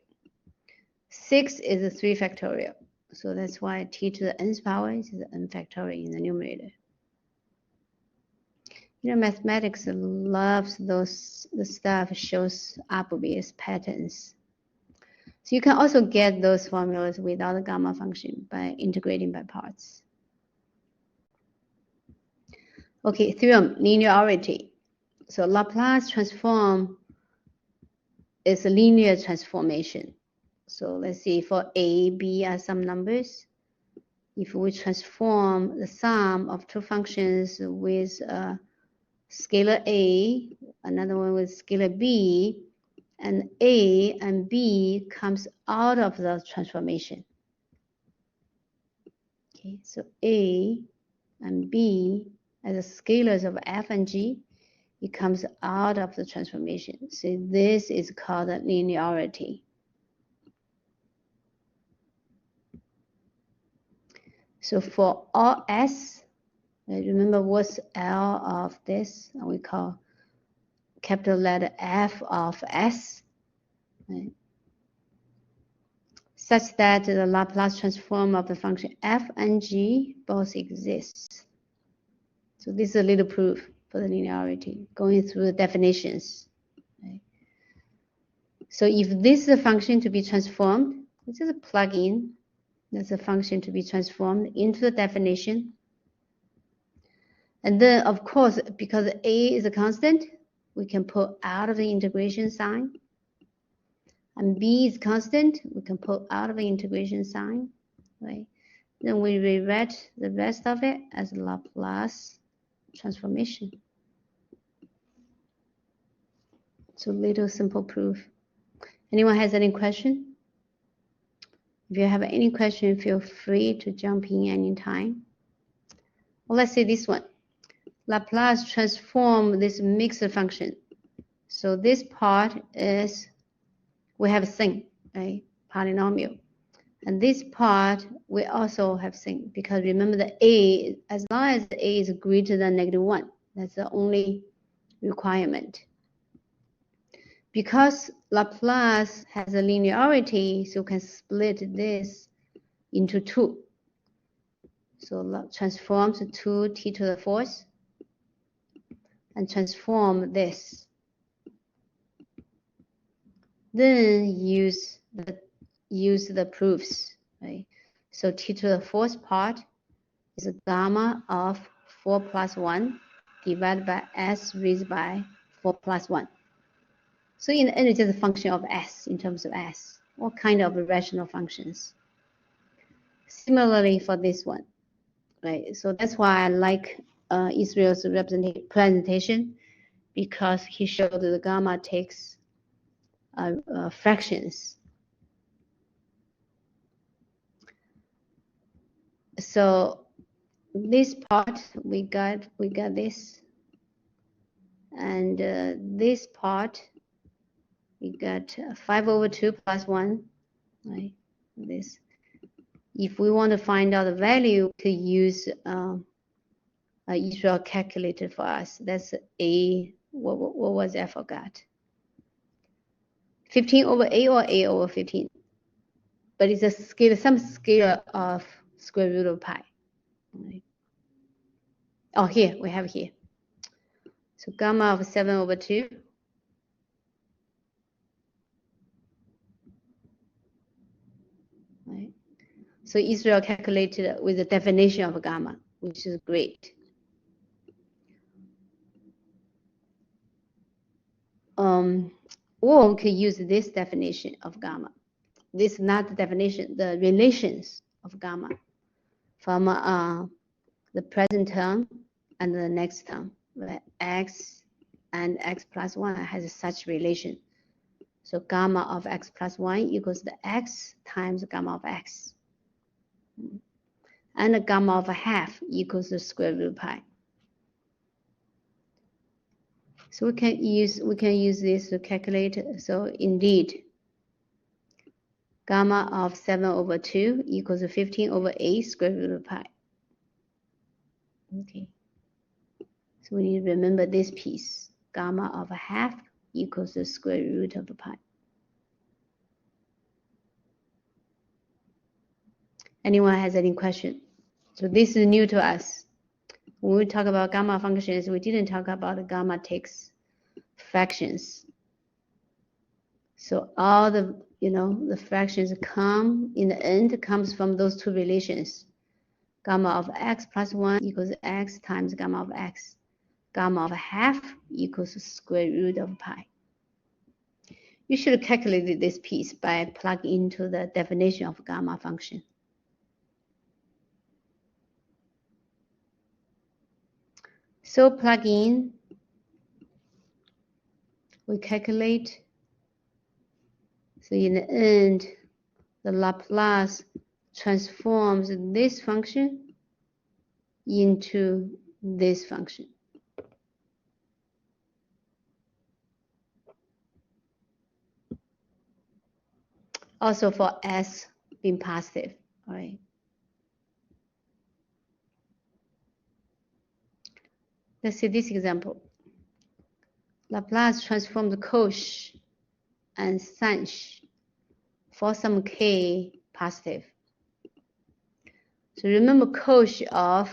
6 is 3 factorial. So that's why t to the nth power is n factorial in the numerator. Mathematics loves the stuff shows obvious patterns. So you can also get those formulas without the gamma function by integrating by parts. Okay, theorem, linearity. So Laplace transform is a linear transformation. So let's see, for A, B are some numbers. If we transform the sum of two functions with scalar A, another one with scalar B, and A and B comes out of the transformation. Okay, so A and B as the scalars of F and G, it comes out of the transformation. So this is called linearity. So for all S, remember what's L of this? We call capital letter F of S, right? Such that the Laplace transform of the function F and G both exist. So this is a little proof for the linearity, going through the definitions. Right? So if this is a function to be transformed, we just plug in. That's a function to be transformed into the definition. And then, of course, because A is a constant, we can pull out of the integration sign. And B is constant, we can pull out of the integration sign, right? Then we rewrite the rest of it as Laplace transformation. So little simple proof. Anyone has any question? If you have any question, feel free to jump in anytime. Well, let's say this one. Laplace transform this mixed function. So this part is, we have a thing, right? Polynomial. And this part, we also have thing, because remember the A, as long as A is greater than -1, that's the only requirement. Because Laplace has a linearity, so we can split this into 2. So transform to 2t to the 4th and transform this. Then use the proofs, right? So t to the 4th part is a gamma of 4 plus 1 divided by s raised by 4 plus 1. So in the end, it's just a function of s in terms of s. What kind of rational functions? Similarly for this one, right? So that's why I like Israel's presentation, because he showed that the gamma takes fractions. So this part we got this, and this part we got 5/2 plus 1, right? This. If we want to find out the value, to use Israel calculator for us. That's a what was I forgot? 15/a or a over 15. But it's a scale, some scale of square root of pi. Right. Oh, here we have here. So gamma of 7/2. Right. So Israel calculated with the definition of gamma, which is great. Or we could use this definition of gamma. This is not the definition, the relations of gamma from the present term and the next term, where x and x plus 1 has such relation. So gamma of x plus 1 equals the x times gamma of x. And the gamma of a half equals the square root pi. So we can use this to calculate. So indeed, gamma of 7/2 equals 15/8 square root of pi. Okay. So we need to remember this piece. Gamma of a half equals the square root of pi. Anyone has any question? So this is new to us. When we talk about gamma functions, we didn't talk about the gamma takes fractions. So all the you know, the fractions come in the end comes from those two relations. Gamma of x plus 1 equals x times gamma of x. Gamma of half equals square root of pi. You should calculate this piece by plugging into the definition of gamma function. So plug in, we calculate. So in the end, the Laplace transforms this function into this function. Also for s being positive, all right? Let's see this example. Laplace transformed Cauchy and Sanch for some k positive. So remember Cauchy of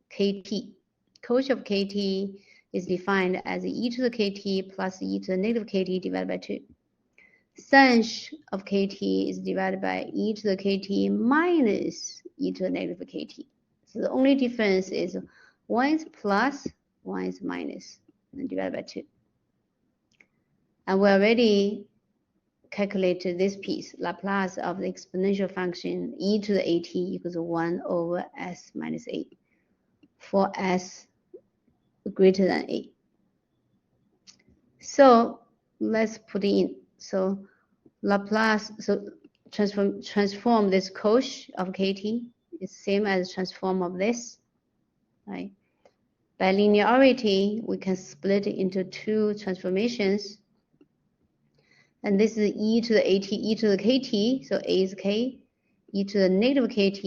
kt. Cauchy of kt is defined as e to the kt plus e to the negative kt divided by 2. Sanch of kt is divided by e to the kt minus e to the negative kt. So the only difference is one is plus, one is minus, and divided by 2. And we already calculated this piece, Laplace of the exponential function e to the at equals 1 over s minus a for s greater than a. So let's put in. So Laplace, so transform this Cauchy of kt is same as transform of this, right? By linearity, we can split it into two transformations. And this is e to the at, e to the kt, so a is k. E to the negative kt,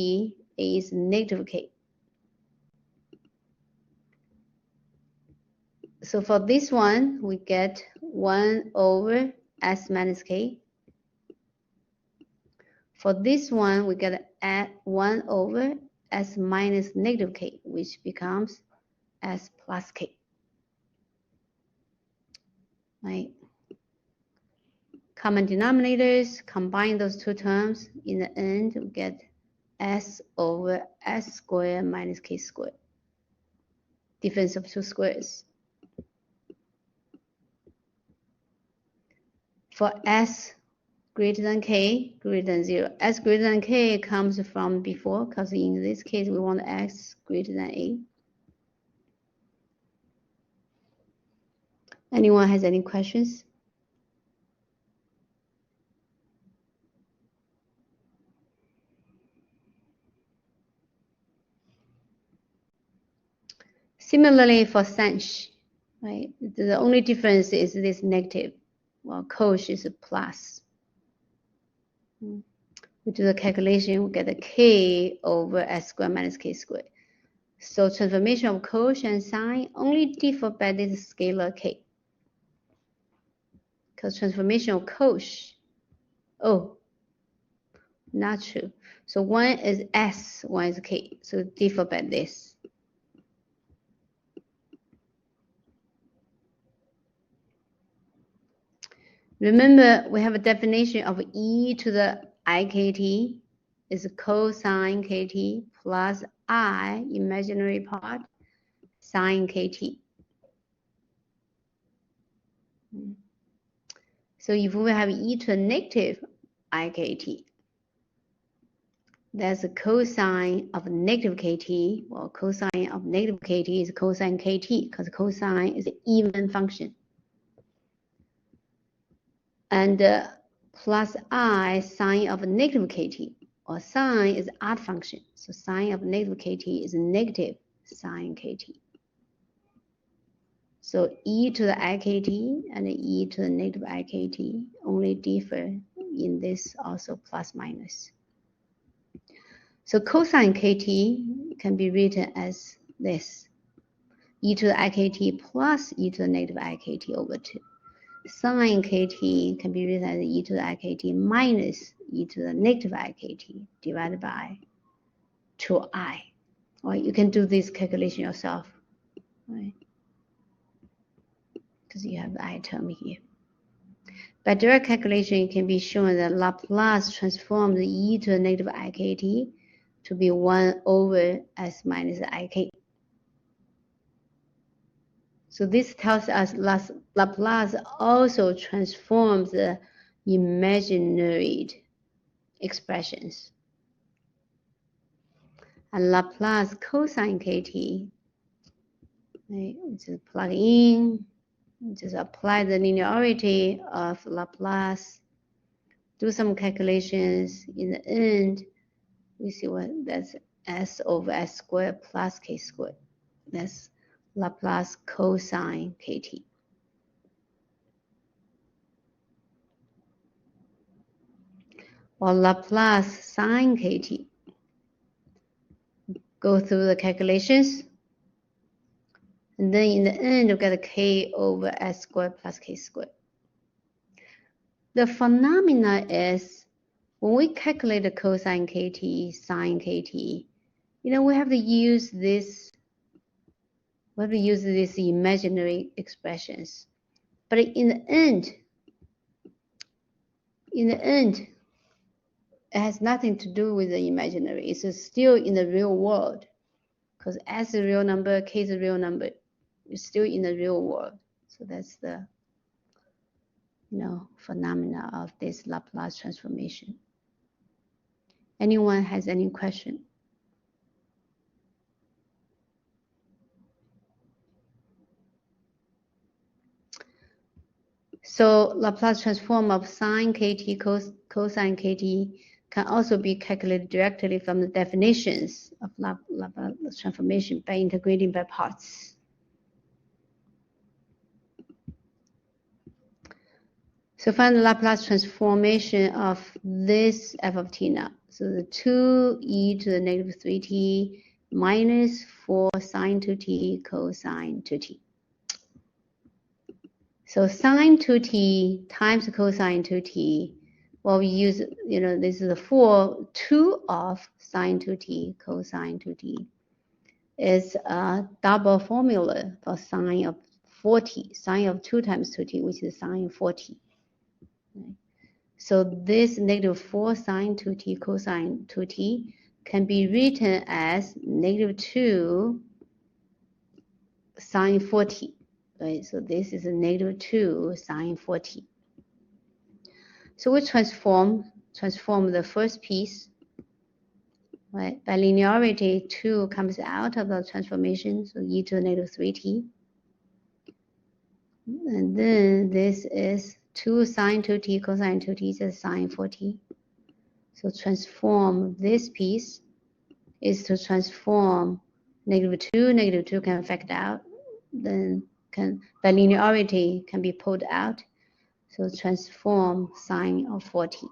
a is negative k. So for this one, we get 1 over s minus k. For this one, we get 1 over s minus negative k, which becomes s plus k. Right? Common denominators, combine those two terms. In the end, we get s over s squared minus k squared. Difference of two squares. For s greater than k, greater than 0. S greater than k comes from before, because in this case, we want x greater than a. Anyone has any questions? Similarly for Sanch, right? The only difference is this negative, while Cauchy is a plus. We do the calculation, we get a k over s squared minus k squared. So transformation of Cauchy and sine only differ by this scalar k. Because transformation of Cauchy, oh, not true. So one is s, one is k, so differ by this. Remember, we have a definition of e to the ikt is cosine kt plus I, imaginary part, sine kt. So if we have e to the negative ikt, that's a cosine of negative kt. Well, cosine of negative kt is cosine kt, because cosine is an even function. And plus I sine of negative kt, or sine is odd function. So sine of negative kt is negative sine kt. So e to the ikt and e to the negative ikt only differ in this also plus minus. So cosine kt can be written as this, e to the ikt plus e to the negative ikt over 2. Sine kt can be written as e to the ikt minus e to the negative ikt divided by 2i. Or you can do this calculation yourself, right? Because you have the I term here. By direct calculation, it can be shown that Laplace transforms e to the negative IKT to be 1 over s minus ik. So this tells us Laplace also transforms the imaginary expressions. And Laplace cosine kt, right, just plug in, just apply the linearity of Laplace, do some calculations. In the end, we see what that's s over s squared plus k squared. That's Laplace cosine kt. Or Laplace sine kt. Go through the calculations. And then in the end, you get k over s squared plus k squared. The phenomena is when we calculate the cosine kt, sine kt, we have to use this. We have to use these imaginary expressions. But in the end, it has nothing to do with the imaginary. It's still in the real world. Because s is a real number, k is a real number. It's still in the real world. So that's the phenomena of this Laplace transformation. Anyone has any question? So Laplace transform of sine kt, cosine kt can also be calculated directly from the definitions of Laplace transformation by integrating by parts. So find the Laplace transformation of this f of t now. So the 2e to the negative 3t minus 4 sine 2t cosine 2t. So sine 2t times cosine 2t, well, we use, this is the 2 of sine 2t cosine 2t. Is a double formula for sine of 4t, sine of 2 times 2t, which is sine 4t. So this negative 4 sine 2t cosine 2t can be written as negative 2 sine 4t. Right? So this is a negative 2 sine 4t. So we transform the first piece. Right? By linearity, 2 comes out of the transformation, so e to the negative 3t. And then this is 2 sine 2t cosine 2t is sine 4t. So transform this piece is to transform negative 2 can factor out, then by linearity can be pulled out. So transform sine of 4t.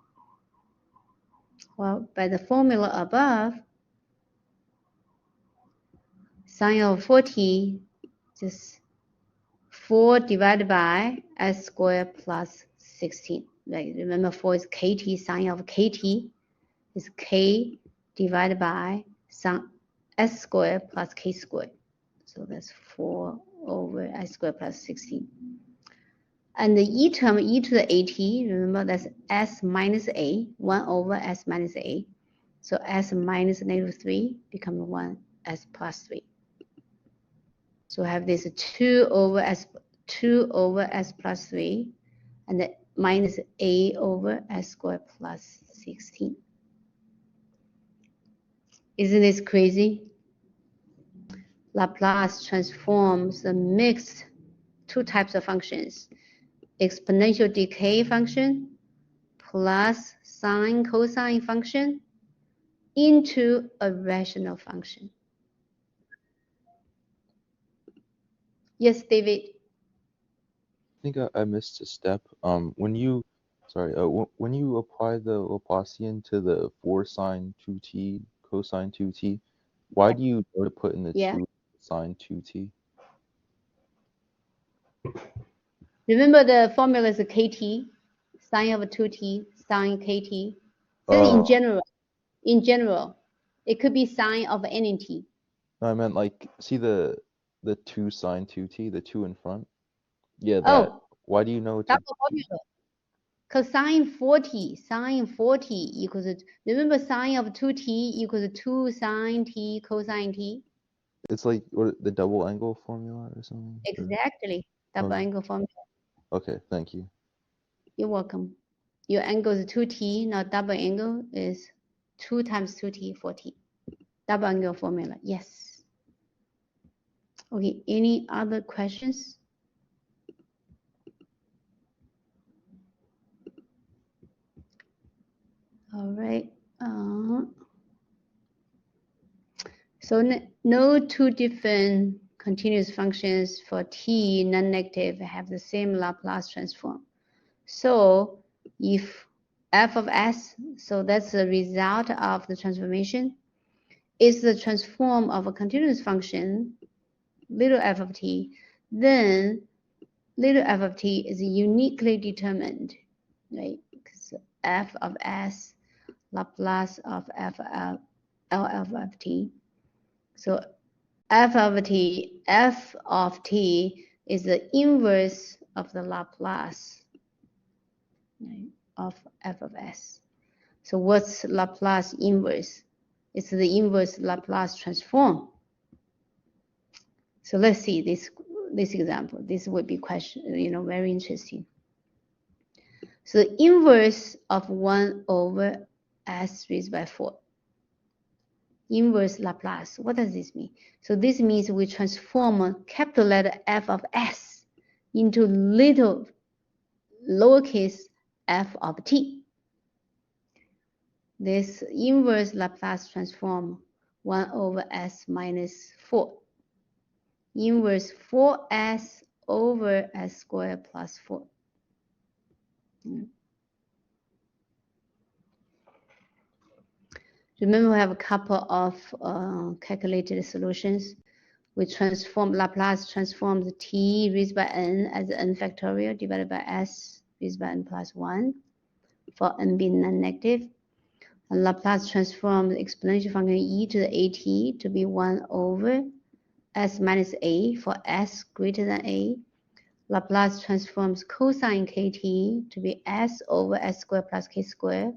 Well, by the formula above, sine of 4t just 4 divided by s squared plus 16. Right? Remember 4 is kt, sine of kt is k divided by s squared plus k squared. So that's 4 over s squared plus 16. And the e term, e to the at, remember that's s minus a, 1 over s minus a. So s minus negative 3 becomes 1 s plus 3. So I have this 2 over s plus 3, and the minus a over s squared plus 16. Isn't this crazy? Laplace transforms the mixed 2 types of functions, exponential decay function plus sine cosine function into a rational function. Yes, David. I think I missed a step. When you apply the Laplacian to the 4 sine 2t cosine 2t, why do you go to put in the 2 sine 2t? Remember the formula is kt, sine of 2t, sine kt. Then in general, it could be sine of any t. No, I meant like, see the 2 sine 2t, the 2 in front? Yeah, that. Why do you know it's double formula? Because sine 40 equals, remember sine of 2t equals 2 sine t cosine t? It's like what, the double angle formula or something? Exactly, double Okay. angle formula. Okay, thank you. You're welcome. Your angle is 2t, now double angle is 2 times 2t, 4t. Double angle formula, yes. Okay, any other questions? All right. So no two different continuous functions for t non-negative have the same Laplace transform. So if f of s, so that's the result of the transformation, is the transform of a continuous function, little f of t, then little f of t is uniquely determined, right? Because f of s, Laplace of f of L of t. So f of t is the inverse of the Laplace, right, of f of s. So what's Laplace inverse? It's the inverse Laplace transform. So let's see this example. This would be very interesting. So the inverse of 1 over s raised by 4. Inverse Laplace. What does this mean? So this means we transform a capital letter f of s into little lowercase f of t. This inverse Laplace transform 1 over s minus 4. Inverse 4s over s squared plus 4. Remember, we have a couple of calculated solutions. We transform Laplace transforms t raised by n as n factorial divided by s raised by n plus 1 for n being non-negative. And Laplace transforms exponential function e to the at to be 1 over s minus a for s greater than a. Laplace transforms cosine kt to be s over s squared plus k squared.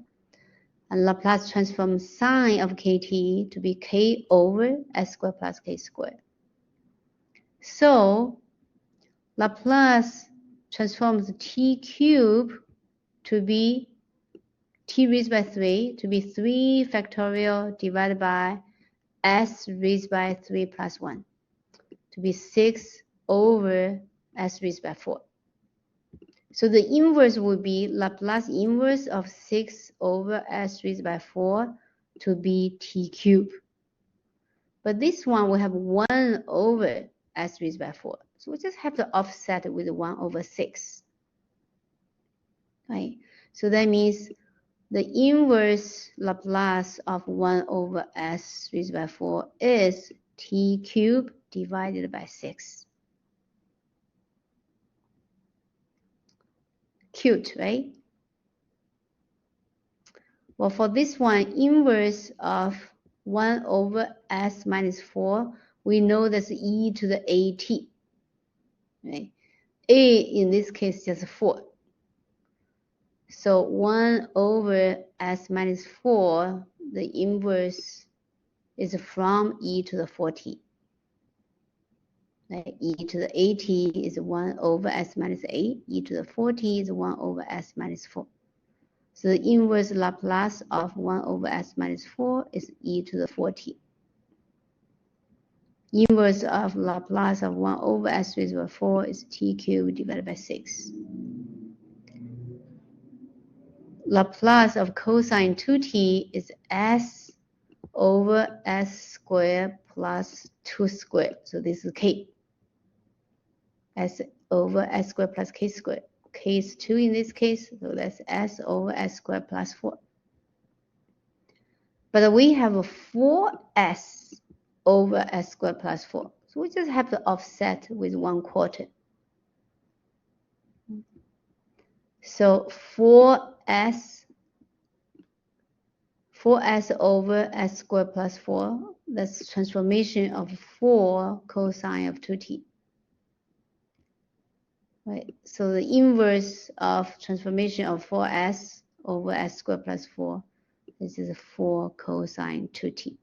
And Laplace transforms sine of kt to be k over s squared plus k squared. So Laplace transforms t cubed to be t raised by 3 to be 3 factorial divided by s raised by 3 plus 1 to be 6 over s raised by 4. So the inverse would be Laplace inverse of 6 over s raised by 4 to be t cubed. But this one we have 1 over s raised by 4. So we just have to offset it with 1 over 6. Right? So that means the inverse Laplace of 1 over s raised by 4 is t cubed divided by 6. Cute, right? Well, for this one, inverse of 1 over s minus 4, we know that's e to the at. Right? A in this case just 4. So 1 over s minus 4, the inverse is from e to the 4t. Right? E to the at is 1 over s minus 8. E to the 4t is 1 over s minus 4. So the inverse Laplace of 1 over s minus 4 is e to the 4t. Inverse of Laplace of 1 over s raised by 4 is t cubed divided by 6. Laplace of cosine 2t is s over s squared plus 2 squared. So this is k. S over s squared plus k squared. K is 2 in this case, so that's s over s squared plus 4. But we have a 4s over s squared plus 4. So we just have to offset with 1/4. So 4s over s squared plus 4, that's transformation of 4 cosine of 2t. right? So the inverse of transformation of 4s over s squared plus 4, this is 4 cosine 2t.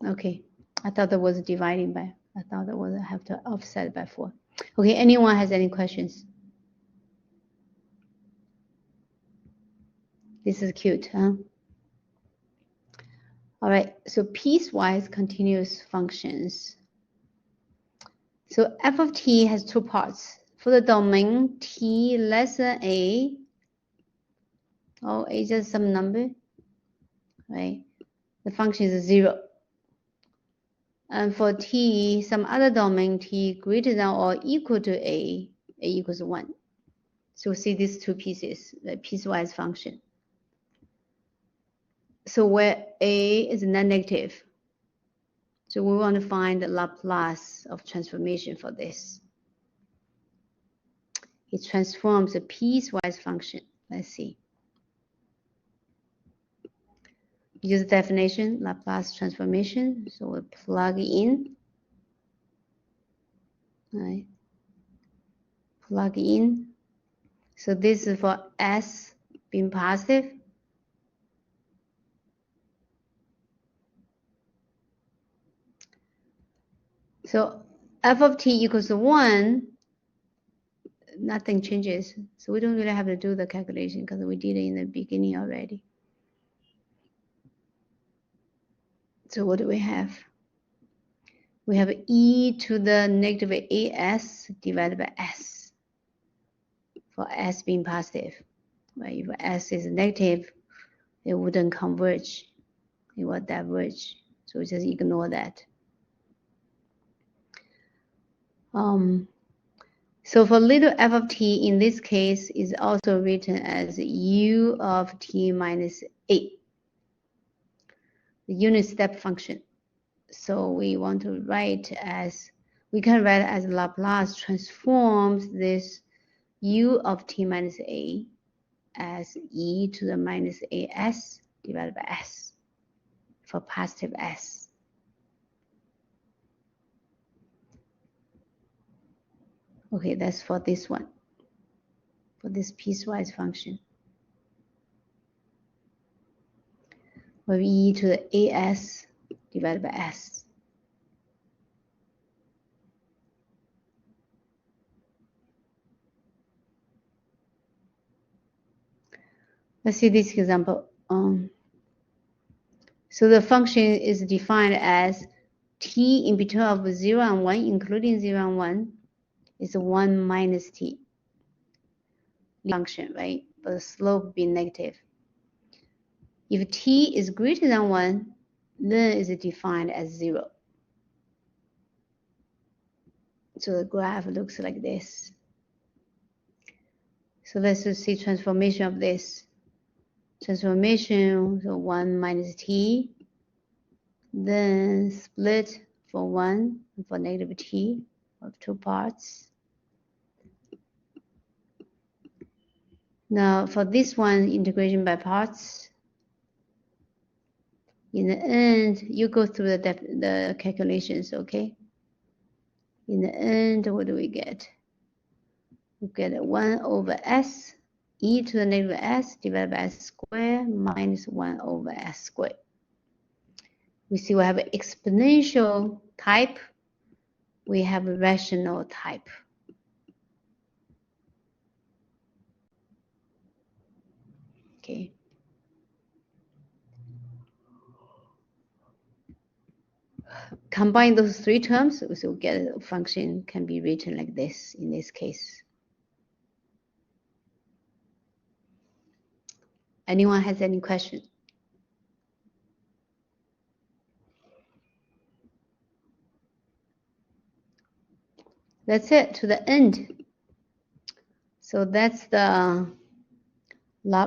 Okay, I thought that was dividing by, I thought that was have to offset by 4. Okay, anyone has any questions? This is cute, huh? All right, so piecewise continuous functions. So f of t has two parts. For the domain t less than a, oh, a is just some number, right? The function is 0. And for t, some other domain t greater than or equal to a equals 1. So see these two pieces, the piecewise function. So where a is non-negative, so we want to find the Laplace of transformation for this. It transforms a piecewise function. Let's see. Use the definition, Laplace transformation. So we plug in. Right. Plug in. So this is for s being positive. So f of t equals 1, nothing changes. So we don't really have to do the calculation because we did it in the beginning already. So what do we have? We have e to the negative as divided by s, for s being positive. Right? If s is negative, it wouldn't converge. It would diverge. So we just ignore that. So for little f of t, in this case, is also written as u of t minus a, the unit step function. So we want to write as, we can write as Laplace transforms this u of t minus a as e to the minus as divided by s for positive s. Okay, that's for this one, for this piecewise function. Where e to the as divided by s. Let's see this example. So the function is defined as t in between of 0 and 1, including 0 and 1, is 1 minus t function, right? But the slope be negative. If t is greater than 1, then it's defined as 0. So the graph looks like this. So let's just see transformation of this. Transformation, so 1 minus t, then split for 1 and for negative t of 2 parts. Now for this one, integration by parts. In the end, you go through the calculations, okay? In the end, what do we get? We get 1 over s, e to the negative s divided by s squared minus 1 over s squared. We see we have an exponential type. We have a rational type. Okay. Combine those three terms, so we get a function can be written like this in this case. Anyone has any question? That's it, to the end. So that's the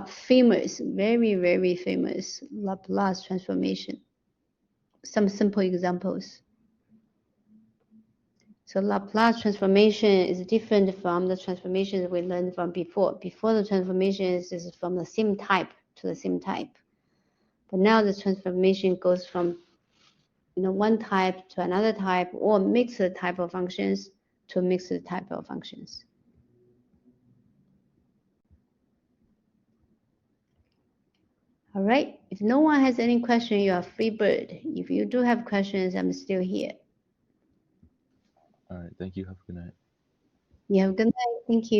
famous, very, very famous Laplace transformation. Some simple examples. So Laplace transformation is different from the transformations we learned from before. Before the transformations is from the same type to the same type. But now the transformation goes from one type to another type, or mixed type of functions to mixed type of functions. All right, if no one has any question, you are free bird. If you do have questions, I'm still here. All right, thank you. Have a good night. You have a good night. Thank you.